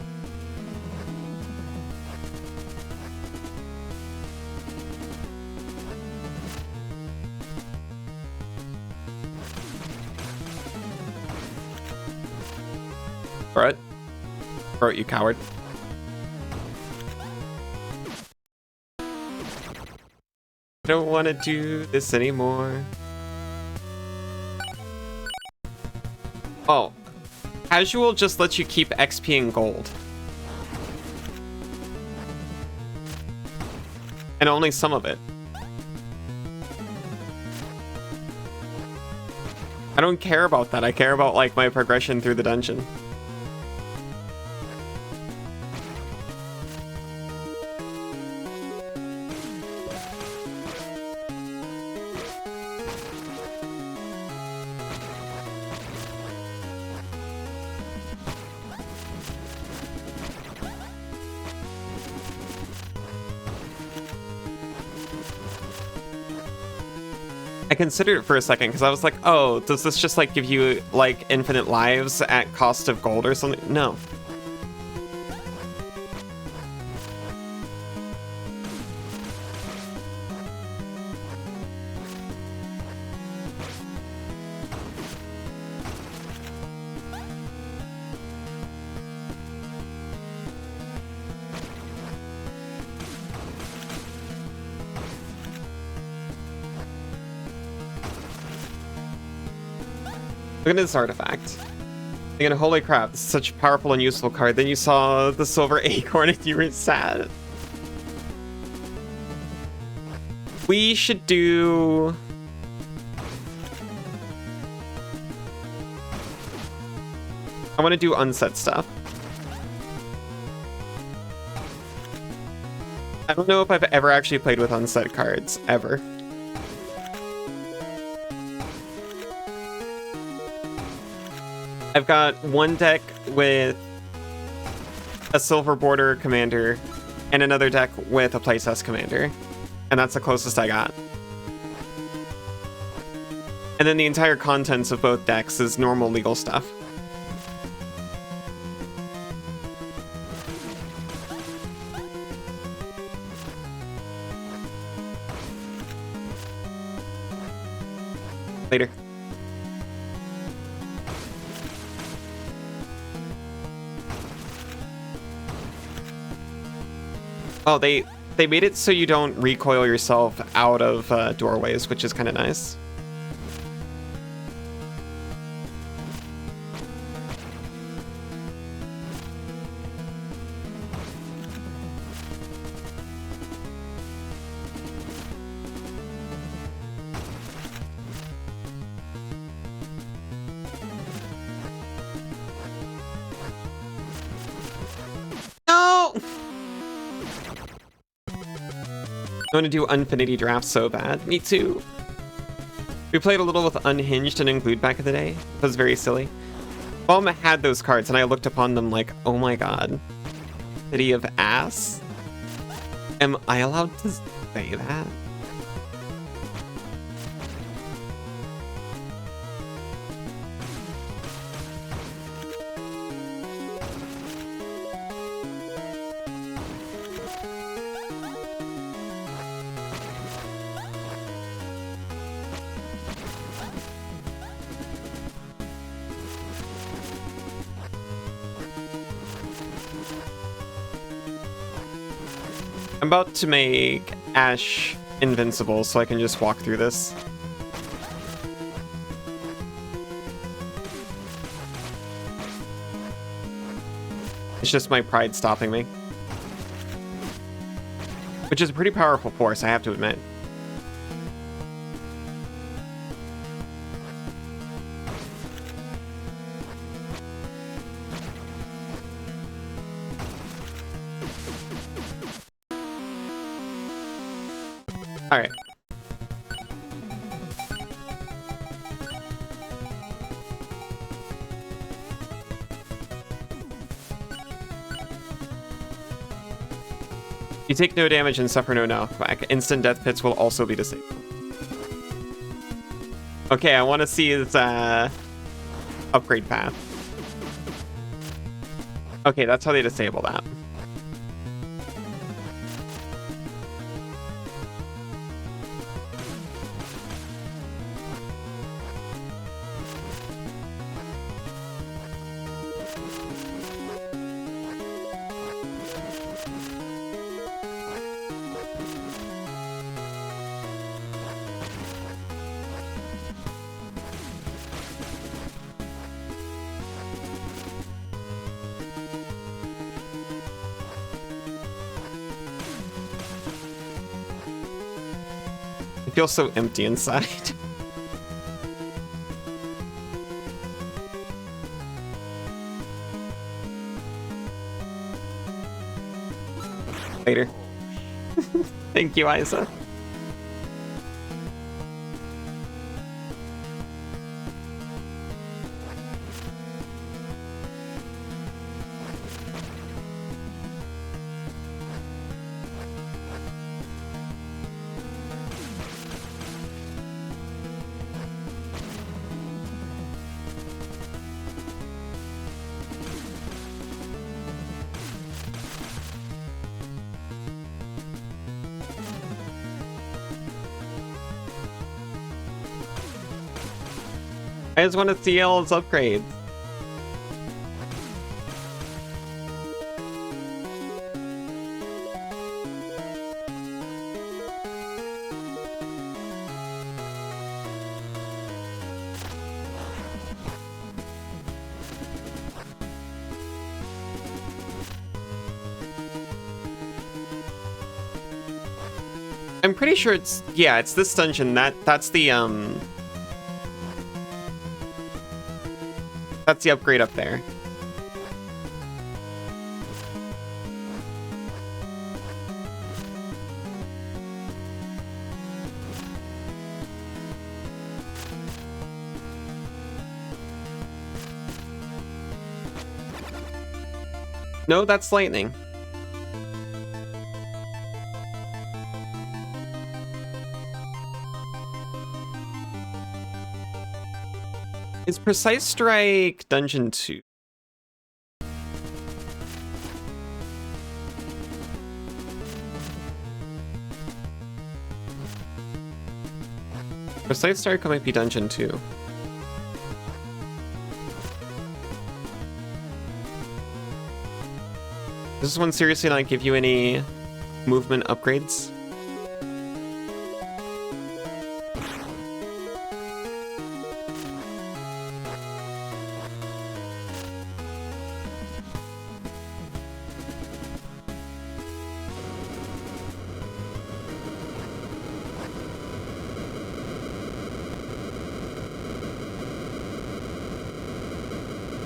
Speaker 1: Brett? Brett, you coward. I don't want to do this anymore. Oh, casual just lets you keep XP and gold. And only some of it. I don't care about that. I care about like my progression through the dungeon. I considered it for a second because I was like, oh, does this just like give you like infinite lives at cost of gold or something? No. Look at this artifact. Again, holy crap, this is such a powerful and useful card. Then you saw the silver acorn and you were sad. We should do... I want to do unset stuff. I don't know if I've ever actually played with unset cards, ever. I've got one deck with a silver border commander and another deck with a playtest commander. And that's the closest I got. And then the entire contents of both decks is normal legal stuff. Later. Oh, they made it so you don't recoil yourself out of doorways, which is kind of nice. I want to do Infinity Draft so bad. Me too. We played a little with Unhinged and Unglued back in the day. It was very silly. Balma had those cards and I looked upon them like, oh my god. City of Ass? Am I allowed to say that? I'm about to make Ash invincible so I can just walk through this. It's just my pride stopping me. Which is a pretty powerful force, I have to admit. All right. You take no damage and suffer no knockback. Instant death pits will also be disabled. Okay, I want to see his upgrade path. Okay, that's how they disable that. I feel so empty inside. Later. Thank you, Isa. I just want to see all his upgrades. I'm pretty sure it's, yeah, it's this dungeon. That's the upgrade up there. No, that's lightning. Is Precise Strike Dungeon 2? Precise Strike might be Dungeon 2. Does this one seriously not give you any movement upgrades?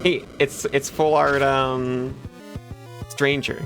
Speaker 1: Hey, it's full art Stranger.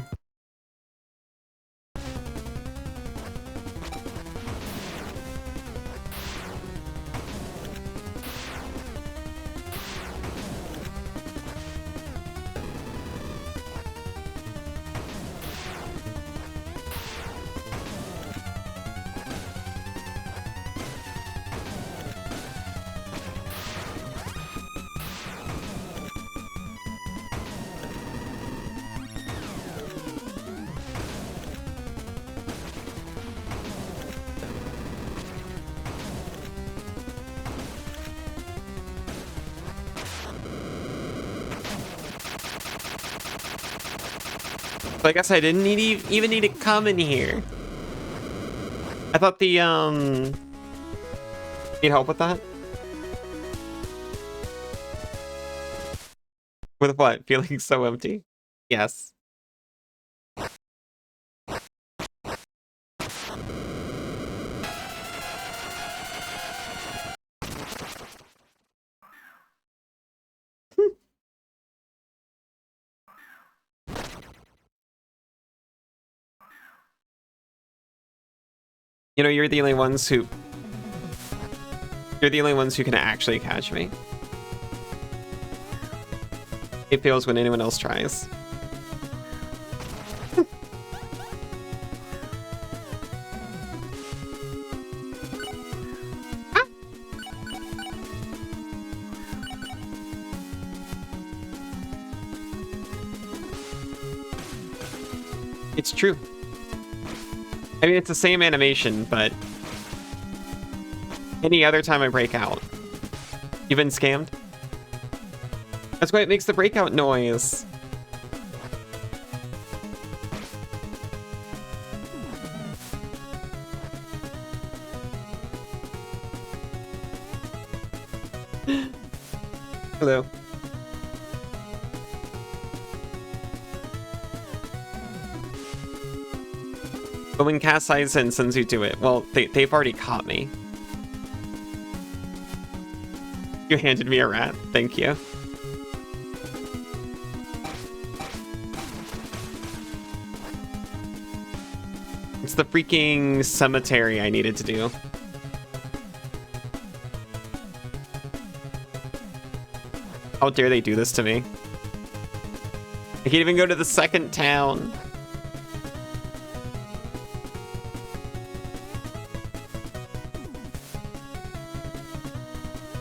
Speaker 1: So I guess I didn't even need to come in here. I thought the need help with that? With what? Feeling so empty? Yes. You know, you're the only ones who can actually catch me. It fails when anyone else tries. It's true. I mean, it's the same animation, but any other time I break out. You've been scammed? That's why it makes the breakout noise. Hello. But when Cass Eyes and Senzu do it, well, they've already caught me. You handed me a rat. Thank you. It's the freaking cemetery I needed to do. How dare they do this to me? I can't even go to the second town.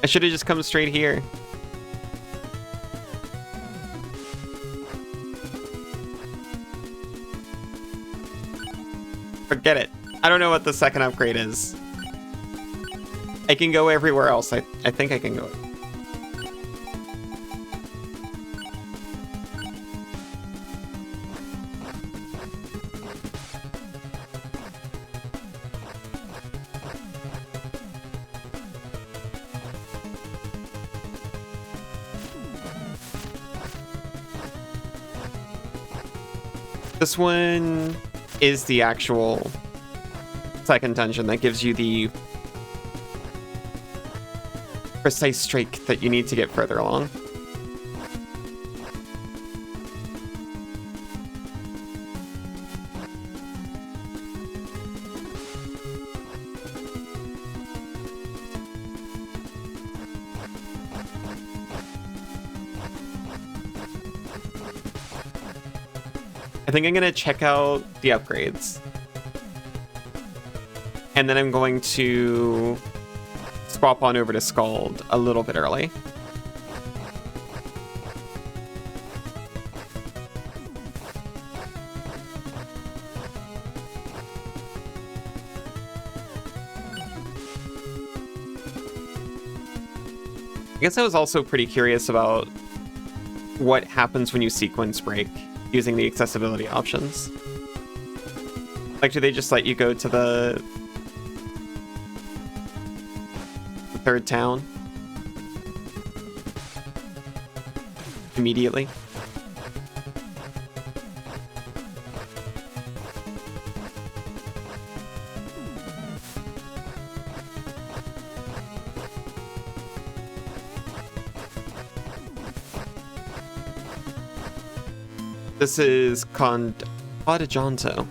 Speaker 1: I should have just come straight here. Forget it. I don't know what the second upgrade is. I can go everywhere else. I think I can go. This one is the actual second dungeon that gives you the precise streak that you need to get further along. I think I'm gonna check out the upgrades. And then I'm going to swap on over to Scald a little bit early. I guess I was also pretty curious about what happens when you sequence break using the accessibility options. Like, do they just let you go to the third town immediately? This is Condajanto.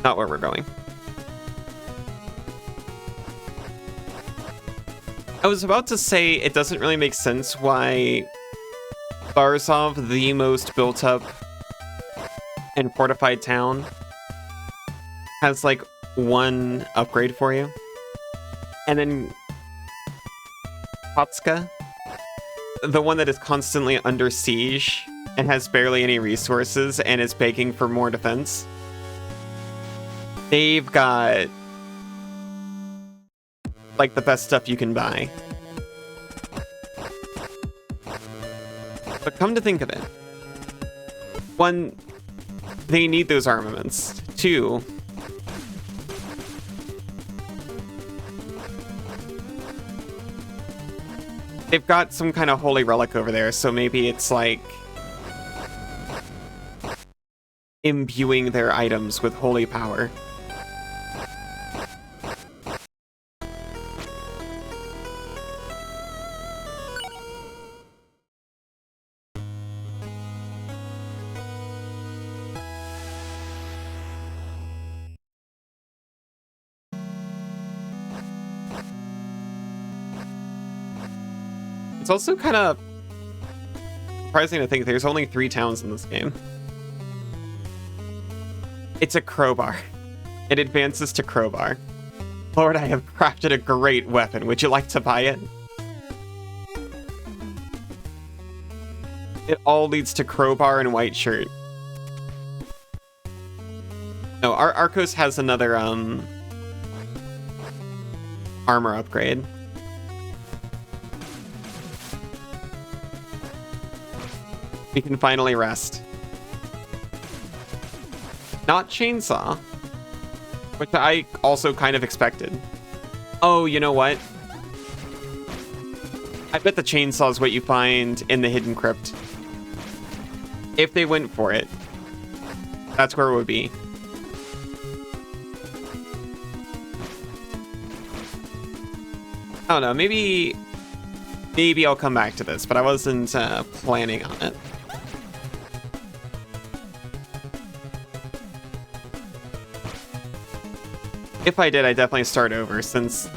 Speaker 1: Not where we're going. I was about to say it doesn't really make sense why Barzov, the most built up and fortified town, has like one upgrade for you. And then Kotska, the one that is constantly under siege and has barely any resources and is begging for more defense. They've got like the best stuff you can buy. But come to think of it, one, they need those armaments. Two, they've got some kind of holy relic over there, so maybe it's like imbuing their items with holy power. It's also kind of surprising to think there's only 3 towns in this game. It's a crowbar. It advances to crowbar. Lord, I have crafted a great weapon. Would you like to buy it? It all leads to crowbar and white shirt. No, Arcos has another armor upgrade. We can finally rest. Not chainsaw, which I also kind of expected. Oh, you know what? I bet the chainsaw is what you find in the hidden crypt. If they went for it, that's where it would be. I don't know, maybe I'll come back to this, but I wasn't planning on it. If I did, I'd definitely start over, since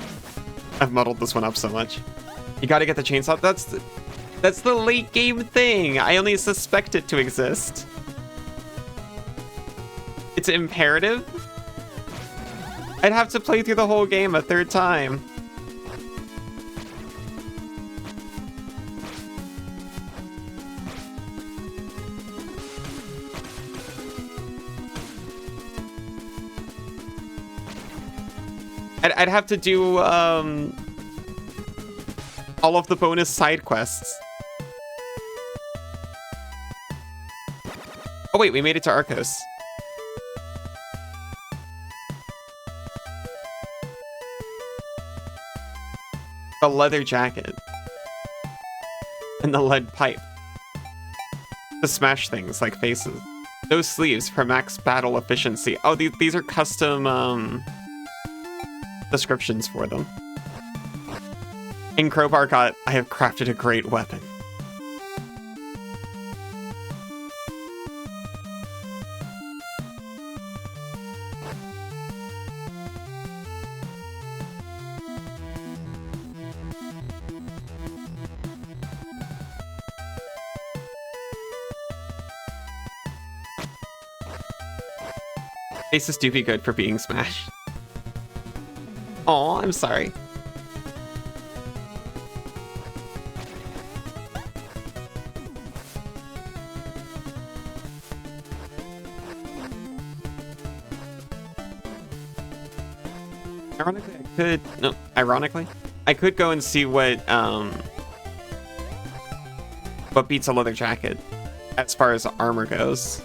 Speaker 1: I've muddled this one up so much. You gotta get the chainsaw. That's the late game thing. I only suspect it to exist. It's imperative? I'd have to play through the whole game a 3rd time. I'd have to do all of the bonus side quests. Oh wait, we made it to Arcos. The leather jacket. And the lead pipe. To smash things like faces. Those sleeves for max battle efficiency. Oh, these are custom descriptions for them. In Crowbar got, I have crafted a great weapon. Faces do be good for being smashed. Oh, I'm sorry. Ironically, I could go and see what beats a leather jacket as far as armor goes.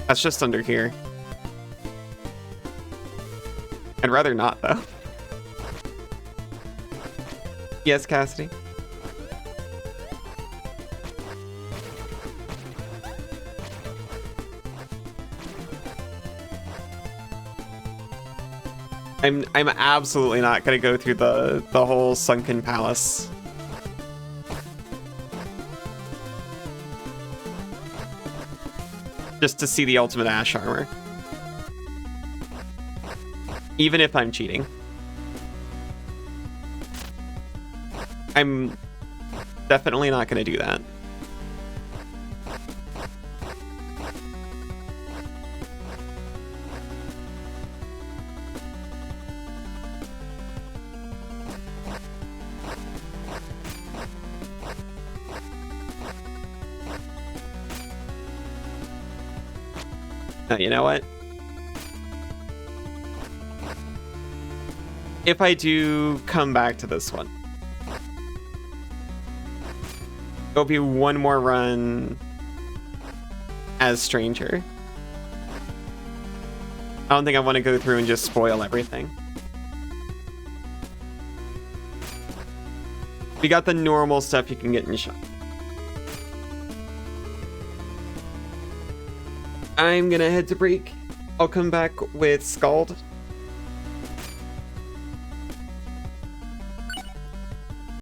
Speaker 1: That's just under here. I'd rather not, though. Yes, Cassidy? I'm absolutely not gonna go through the whole sunken palace. Just to see the ultimate Ash armor. Even if I'm cheating. I'm definitely not gonna do that. You know what? If I do come back to this one, it'll be one more run as Stranger. I don't think I want to go through and just spoil everything. We got the normal stuff you can get in shop. I'm gonna head to break. I'll come back with Scald